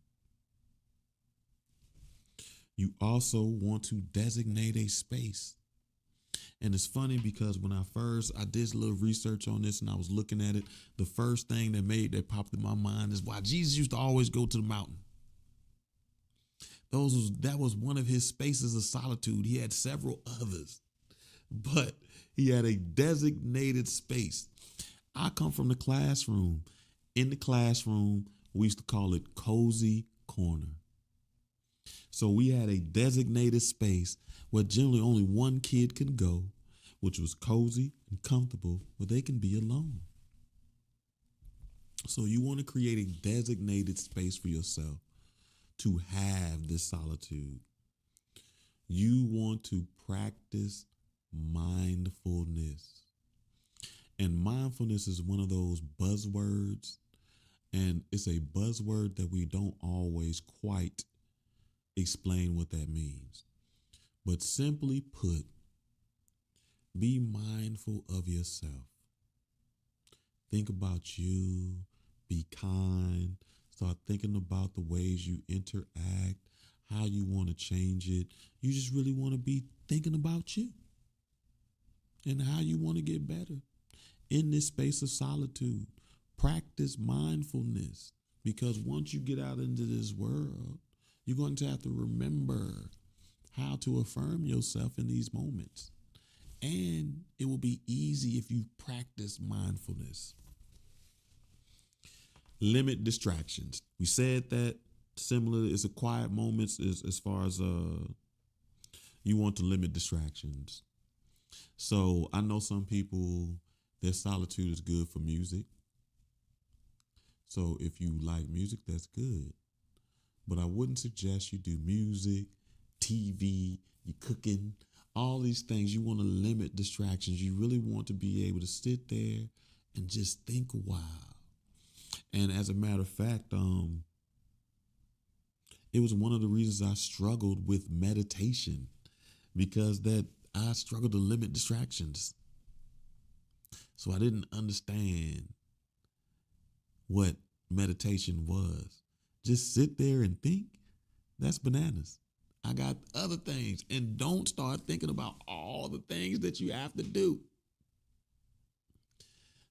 You also want to designate a space. And it's funny because when I did a little research on this and I was looking at it, the first thing that popped in my mind is why Jesus used to always go to the mountain. That was one of his spaces of solitude. He had several others, but he had a designated space. I come from the classroom. In the classroom, we used to call it Cozy Corner. So we had a designated space where generally only one kid could go, which was cozy and comfortable, where they can be alone. So you want to create a designated space for yourself to have this solitude. You want to practice mindfulness. And mindfulness is one of those buzzwords, and it's a buzzword that we don't always quite explain what that means. But simply put, be mindful of yourself. Think about you. Be kind. Start thinking about the ways you interact, how you want to change it. You just really want to be thinking about you and how you want to get better. In this space of solitude, practice mindfulness, because once you get out into this world, you're going to have to remember how to affirm yourself in these moments. And it will be easy if you practice mindfulness. Limit distractions. We said that similar is a quiet moments as far as you want to limit distractions. So I know some people, their solitude is good for music. So if you like music, that's good. But I wouldn't suggest you do music, TV, you cooking, all these things. You want to limit distractions. You really want to be able to sit there and just think a while. And as a matter of fact, it was one of the reasons I struggled with meditation, because that I struggled to limit distractions. So I didn't understand what meditation was. Just sit there and think. That's bananas. I got other things. And don't start thinking about all the things that you have to do.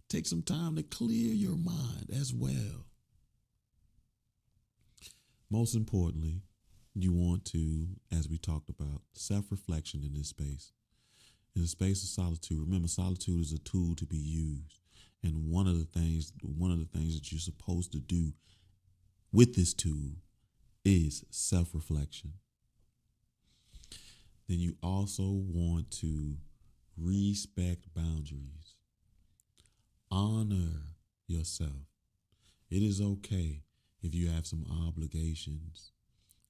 Take some time to clear your mind as well. Most importantly, you want to, as we talked about, self-reflection in this space. In the space of solitude, remember, solitude is a tool to be used. And one of the things that you're supposed to do with this tool is self-reflection. Then you also want to respect boundaries. Honor yourself. It is okay if you have some obligations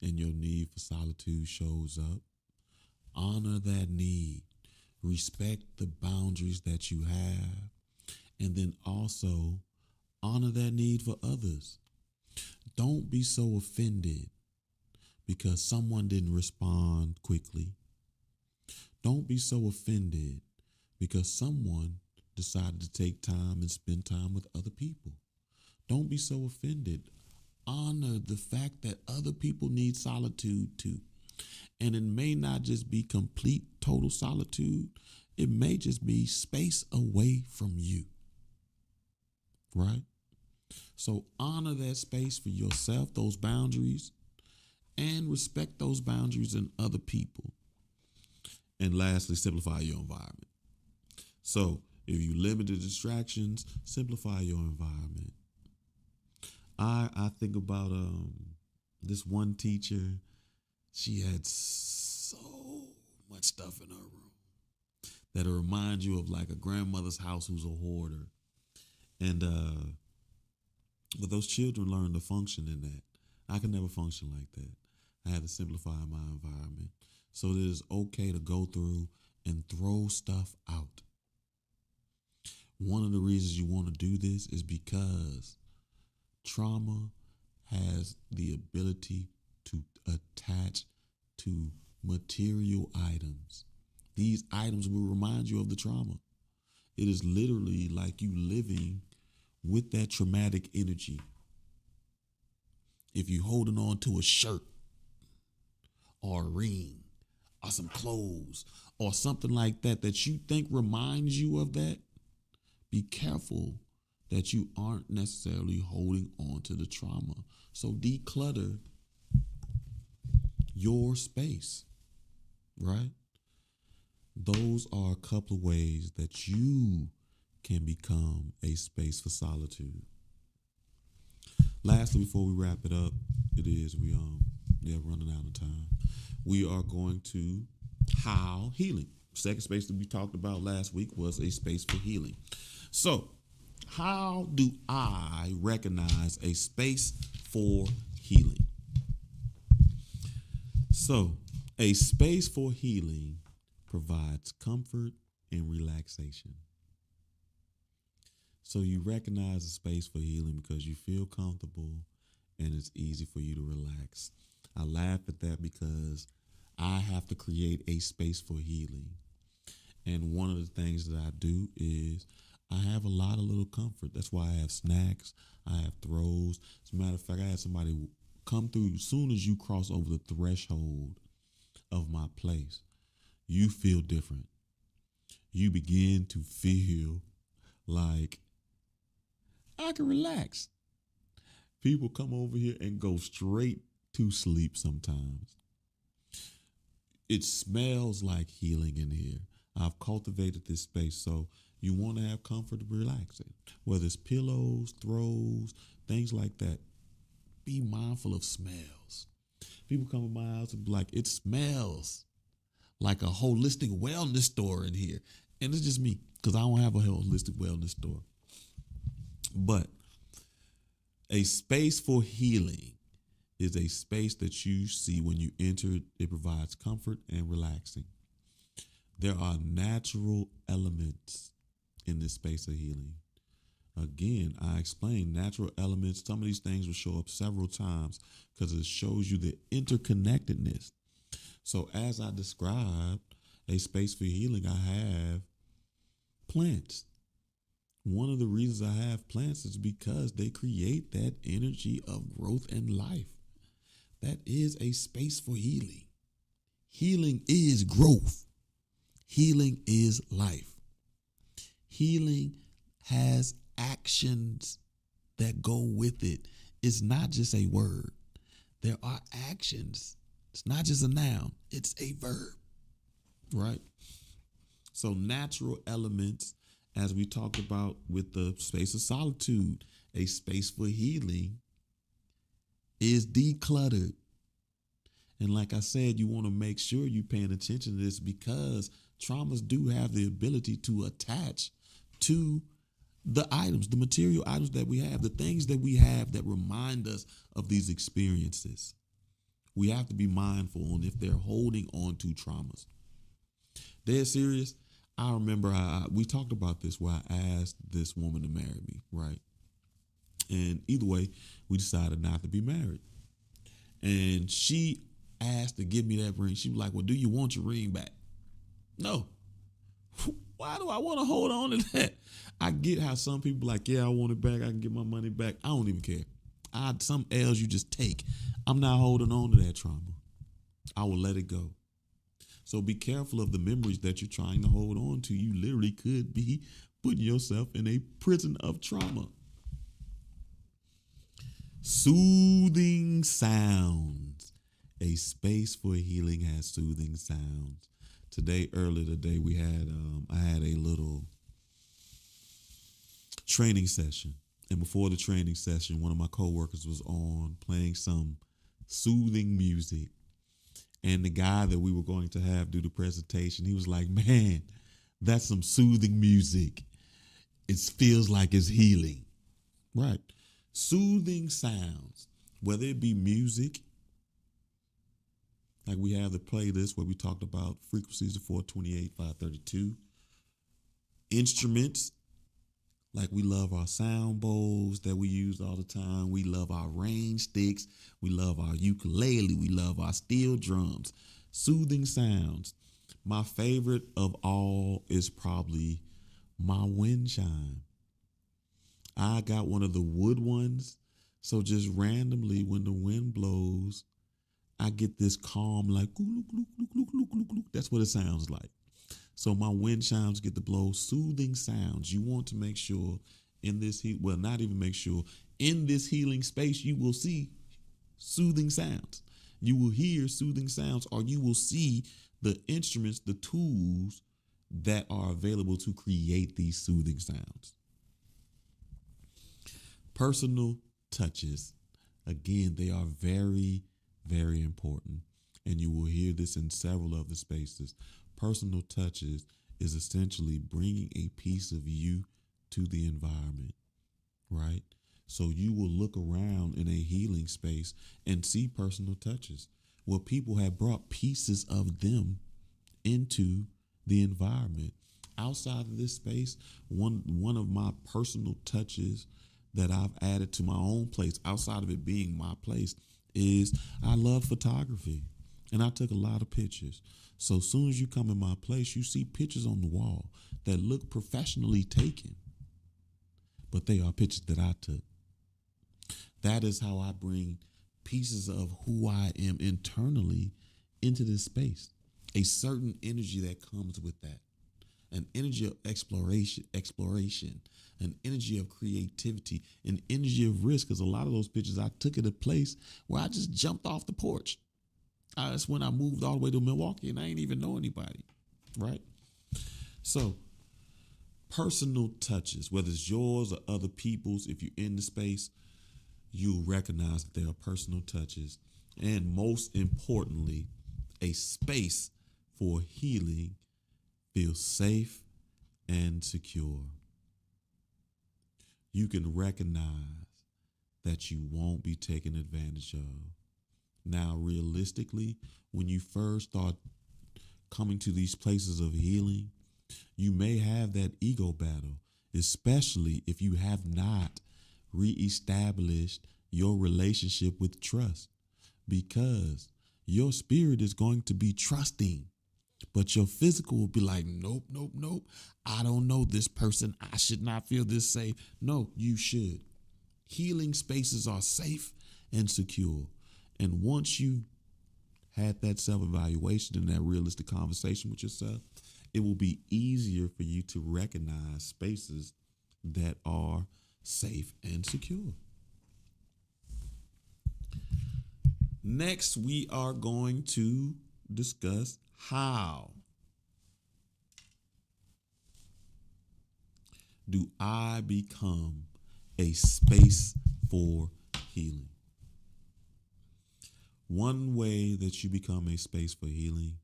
and your need for solitude shows up, honor that need. Respect the boundaries that you have, and then also honor that need for others. Don't be so offended because someone didn't respond quickly. Don't be so offended because someone decided to take time and spend time with other people. Don't be so offended. Honor the fact that other people need solitude too. And it may not just be complete, total solitude. It may just be space away from you. Right? So honor that space for yourself, those boundaries, and respect those boundaries in other people. And lastly, simplify your environment. So if you limit the distractions, simplify your environment. I think about this one teacher. She had so much stuff in her room that it reminds you of like a grandmother's house who's a hoarder. And but those children learn to function in that. I could never function like that. I had to simplify my environment so that it's okay to go through and throw stuff out. One of the reasons you want to do this is because trauma has the ability to attach to material items. These items will remind you of the trauma. It is literally like you living with that traumatic energy. If you're holding on to a shirt or a ring or some clothes or something like that that you think reminds you of that, be careful that you aren't necessarily holding on to the trauma. So declutter your space, right? Those are a couple of ways that you can become a space for solitude. Lastly, before we wrap it up, we're running out of time. We are going to how healing. Second space that we talked about last week was a space for healing. So, how do I recognize a space for healing? So, a space for healing provides comfort and relaxation. So you recognize a space for healing because you feel comfortable and it's easy for you to relax. I laugh at that because I have to create a space for healing. And one of the things that I do is I have a lot of little comfort. That's why I have snacks. I have throws. As a matter of fact, I had somebody come through. As soon as you cross over the threshold of my place, you feel different. You begin to feel like I can relax. People come over here and go straight to sleep sometimes. It smells like healing in here. I've cultivated this space, so you want to have comfort and relaxing. Whether it's pillows, throws, things like that. Be mindful of smells. People come to my house and be like, it smells like a holistic wellness store in here. And it's just me, because I don't have a holistic wellness store. But a space for healing is a space that you see when you enter it. It provides comfort and relaxing. There are natural elements in this space of healing. Again, I explained natural elements. Some of these things will show up several times because it shows you the interconnectedness. So as I described a space for healing, I have plants. One of the reasons I have plants is because they create that energy of growth and life. That is a space for healing. Healing is growth. Healing is life. Healing has actions that go with it. It's not just a word. There are actions. It's not just a noun. It's a verb, right? So natural elements, as we talked about with the space of solitude, a space for healing is decluttered. And like I said, you want to make sure you're paying attention to this because traumas do have the ability to attach to the items, the material items that we have, the things that we have that remind us of these experiences. We have to be mindful on if they're holding on to traumas. Dead serious. I remember we talked about this where I asked this woman to marry me, right? And either way, we decided not to be married. And she asked to give me that ring. She was like, well, do you want your ring back? No. Why do I want to hold on to that? I get how some people like, yeah, I want it back. I can get my money back. I don't even care. Some L's you just take. I'm not holding on to that trauma. I will let it go. So be careful of the memories that you're trying to hold on to. You literally could be putting yourself in a prison of trauma. Soothing sounds. A space for healing has soothing sounds. Earlier today, we had I had a little training session, and before the training session, one of my coworkers was on playing some soothing music, and the guy that we were going to have do the presentation, he was like, "Man, that's some soothing music. It feels like it's healing." Right, soothing sounds, whether it be music. Like we have the playlist where we talked about frequencies of 428, 532. Instruments, like we love our sound bowls that we use all the time. We love our rain sticks. We love our ukulele. We love our steel drums. Soothing sounds. My favorite of all is probably my wind chime. I got one of the wood ones. So just randomly when the wind blows, I get this calm, like, that's what it sounds like. So my wind chimes get to blow soothing sounds. You want to make sure in this, not even make sure, in this healing space, you will see soothing sounds. You will hear soothing sounds, or you will see the instruments, the tools that are available to create these soothing sounds. Personal touches. Again, they are very, very important, and you will hear this in several of the spaces. Personal touches is essentially bringing a piece of you to the environment, right? So you will look around in a healing space and see personal touches where people have brought pieces of them into the environment. Outside of this space, one of my personal touches that I've added to my own place, outside of it being my place, is I love photography, and I took a lot of pictures. So as soon as you come in my place, you see pictures on the wall that look professionally taken, but they are pictures that I took. That is how I bring pieces of who I am internally into this space. A certain energy that comes with that. An energy of exploration, an energy of creativity, an energy of risk. Because a lot of those pictures I took at a place where I just jumped off the porch. That's when I moved all the way to Milwaukee and I ain't even know anybody, right? So personal touches, whether it's yours or other people's, if you're in the space, you'll recognize that there are personal touches. And most importantly, a space for healing feels safe and secure. You can recognize that you won't be taken advantage of. Now, realistically, when you first start coming to these places of healing, you may have that ego battle, especially if you have not reestablished your relationship with trust, because your spirit is going to be trusting, but your physical will be like, nope, nope, nope. I don't know this person. I should not feel this safe. No, you should. Healing spaces are safe and secure. And once you had that self-evaluation and that realistic conversation with yourself, it will be easier for you to recognize spaces that are safe and secure. Next, we are going to discuss how do I become a space for healing. One way that you become a space for healing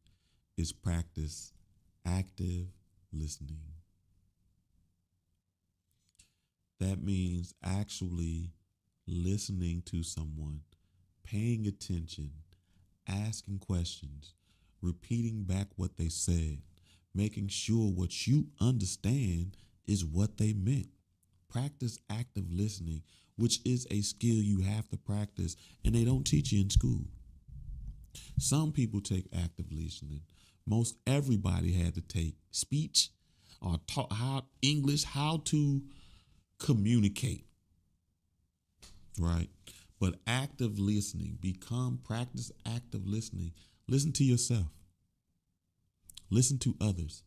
is practice active listening. That means actually listening to someone, paying attention, asking questions, repeating back what they said, making sure what you understand is what they meant. Practice active listening, which is a skill you have to practice, and they don't teach you in school. Some people take active listening. Most everybody had to take speech or talk how English, how to communicate, right? But active listening, practice active listening. Listen to yourself. Listen to others.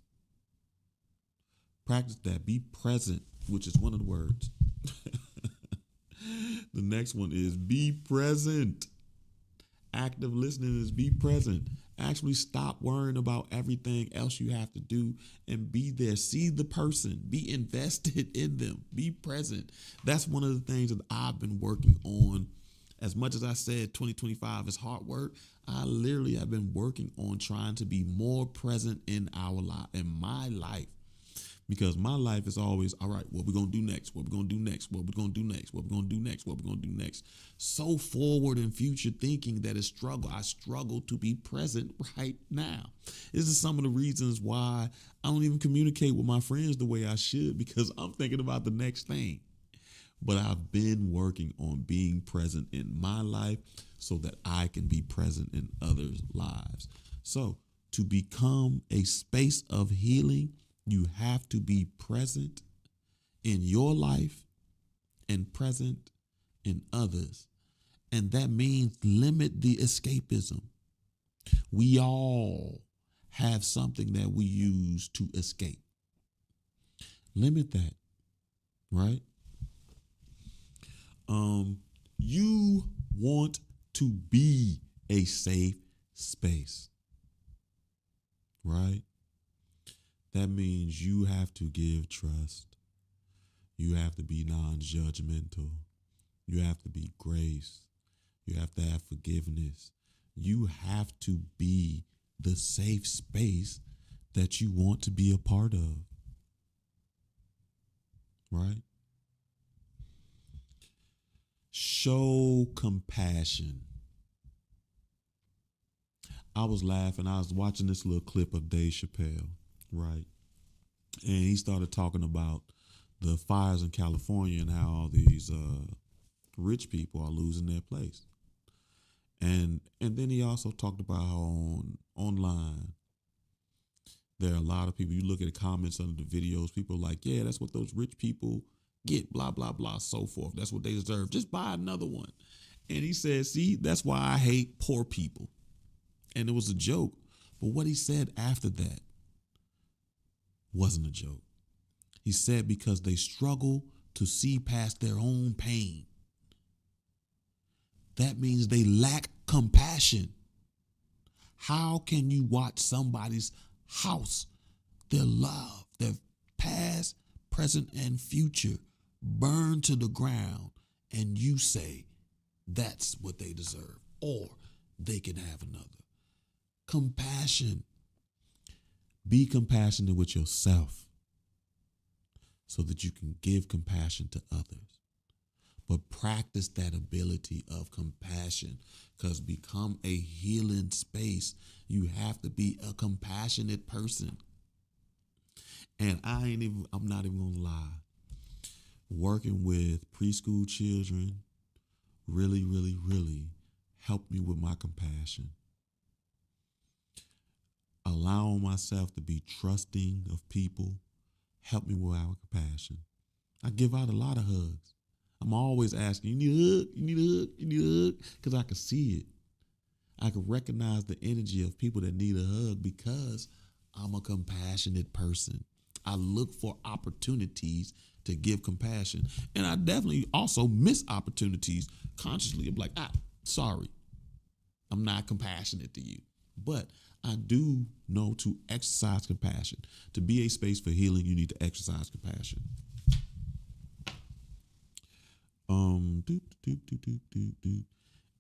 Practice that. Be present, which is one of the words. The next one is be present. Active listening is be present. Actually stop worrying about everything else you have to do and be there. See the person. Be invested in them. Be present. That's one of the things that I've been working on. As much as I said 2025 is hard work, I literally have been working on trying to be more present in my life. Because my life is always, all right, what we're going to do next, what we're going to do next, what we're going to do next, what we're going to do next, what we're going to do next. So forward and future thinking that is struggle. I struggle to be present right now. This is some of the reasons why I don't even communicate with my friends the way I should, because I'm thinking about the next thing. But I've been working on being present in my life so that I can be present in others' lives. So to become a space of healing, you have to be present in your life and present in others. And that means limit the escapism. We all have something that we use to escape. Limit that, right? You want to be a safe space, right? That means you have to give trust. You have to be non-judgmental. You have to be grace. You have to have forgiveness. You have to be the safe space that you want to be a part of. Right? Show compassion. I was laughing. I was watching this little clip of Dave Chappelle, right? And he started talking about the fires in California and how all these rich people are losing their place. And then he also talked about how online there are a lot of people, you look at the comments under the videos, people are like, yeah, that's what those rich people get, blah, blah, blah, so forth. That's what they deserve. Just buy another one. And he said, see, that's why I hate poor people. And it was a joke. But what he said after that wasn't a joke. He said because they struggle to see past their own pain. That means they lack compassion. How can you watch somebody's house, their love, their past, present, and future burn to the ground, and you say that's what they deserve, or they can have another? Compassion. Be compassionate with yourself so that you can give compassion to others. But practice that ability of compassion, because become a healing space, you have to be a compassionate person. And I'm not even gonna lie. Working with preschool children really, really, really helped me with my compassion. Allowing myself to be trusting of people helped me with our compassion. I give out a lot of hugs. I'm always asking, you need a hug? You need a hug? You need a hug? Because I can see it. I can recognize the energy of people that need a hug because I'm a compassionate person. I look for opportunities to give compassion. And I definitely also miss opportunities consciously. I'm like, sorry, I'm not compassionate to you. But I do know to exercise compassion. To be a space for healing, you need to exercise compassion.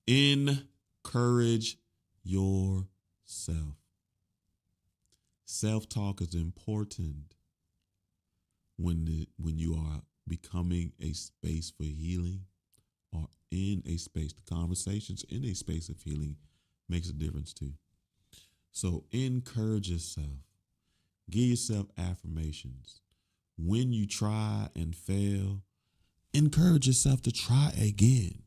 Encourage yourself. Self-talk is important when you are becoming a space for healing or in a space, the conversations in a space of healing makes a difference too. So encourage yourself. Give yourself affirmations. When you try and fail, encourage yourself to try again.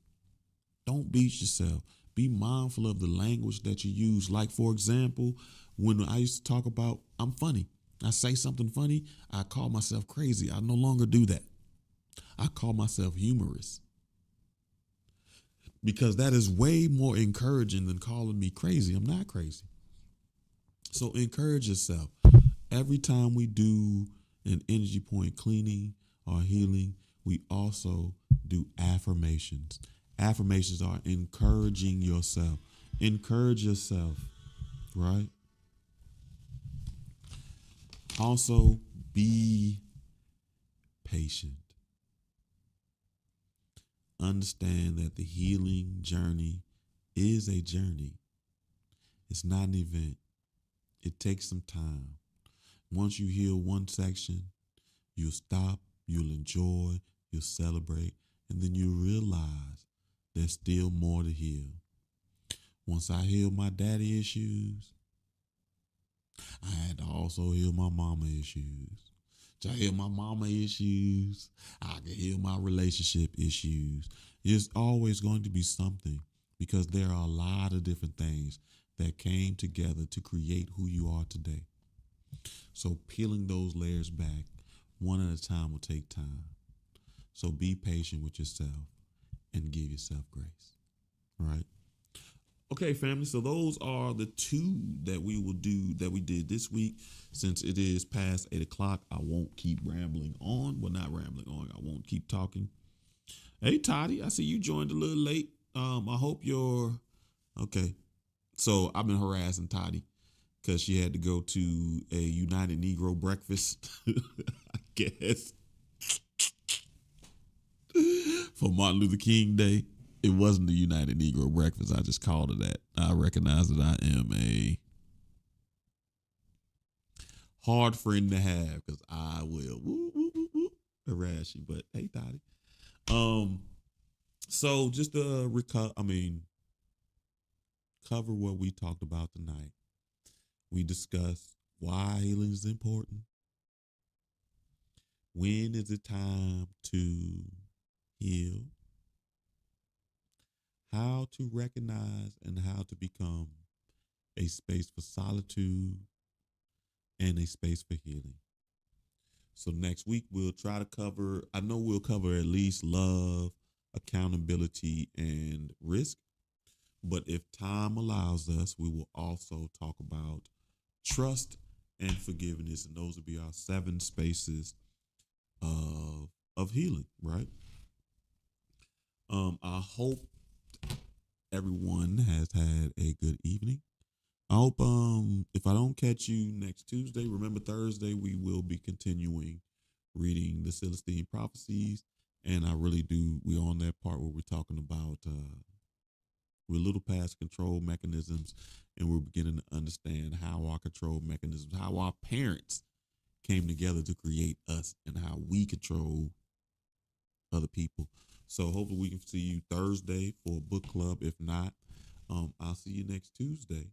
Don't beat yourself. Be mindful of the language that you use. Like, for example, when I used to talk about, I'm funny. I say something funny, I call myself crazy. I no longer do that. I call myself humorous because that is way more encouraging than calling me crazy. I'm not crazy. So encourage yourself. Every time we do an energy point cleaning or healing, we also do affirmations. Affirmations are encouraging yourself. Encourage yourself, right? Also, be patient. Understand that the healing journey is a journey. It's not an event. It takes some time. Once you heal one section, you'll stop, you'll enjoy, you'll celebrate, and then you'll realize there's still more to heal. Once I healed my daddy issues, I had to also heal my mama issues. To heal my mama issues, I can heal my relationship issues. There's always going to be something because there are a lot of different things that came together to create who you are today. So peeling those layers back one at a time will take time. So be patient with yourself and give yourself grace. All right. Okay, family. So those are the two that we will do that we did this week. Since it is past 8 o'clock, I won't keep rambling on. Well, not rambling on. I won't keep talking. Hey, Toddy, I see you joined a little late. I hope you're okay. So I've been harassing Toddy because she had to go to a United Negro breakfast, I guess, for Martin Luther King Day. It wasn't the United Negro breakfast. I just called it that. I recognize that I am a hard friend to have because I will harass you. But hey, Toddy. So just to cover what we talked about tonight. We discussed why healing is important. When is it time to heal? How to recognize and how to become a space for solitude and a space for healing. So next week we'll try to cover, I know we'll cover at least love, accountability, and risk. But if time allows us, we will also talk about trust and forgiveness. And those will be our 7 spaces of healing, right? I hope everyone has had a good evening. I hope if I don't catch you next Tuesday, remember Thursday we will be continuing reading the Celestine prophecies, and I really do. We're on that part where we're talking about we're a little past control mechanisms, and we're beginning to understand how our control mechanisms, how our parents came together to create us, and how we control other people. So hopefully we can see you Thursday for a book club. If not, I'll see you next Tuesday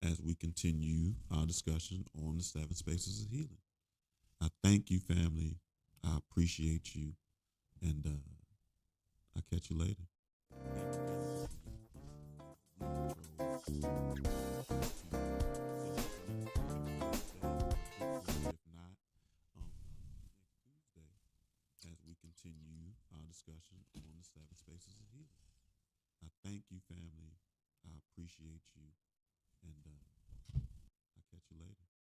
as we continue our discussion on the 7 spaces of healing. I thank you, family. I appreciate you, and I'll catch you later. If not, next Tuesday as we continue our discussion on the 7 spaces of healing. I thank you, family. I appreciate you, and I'll catch you later.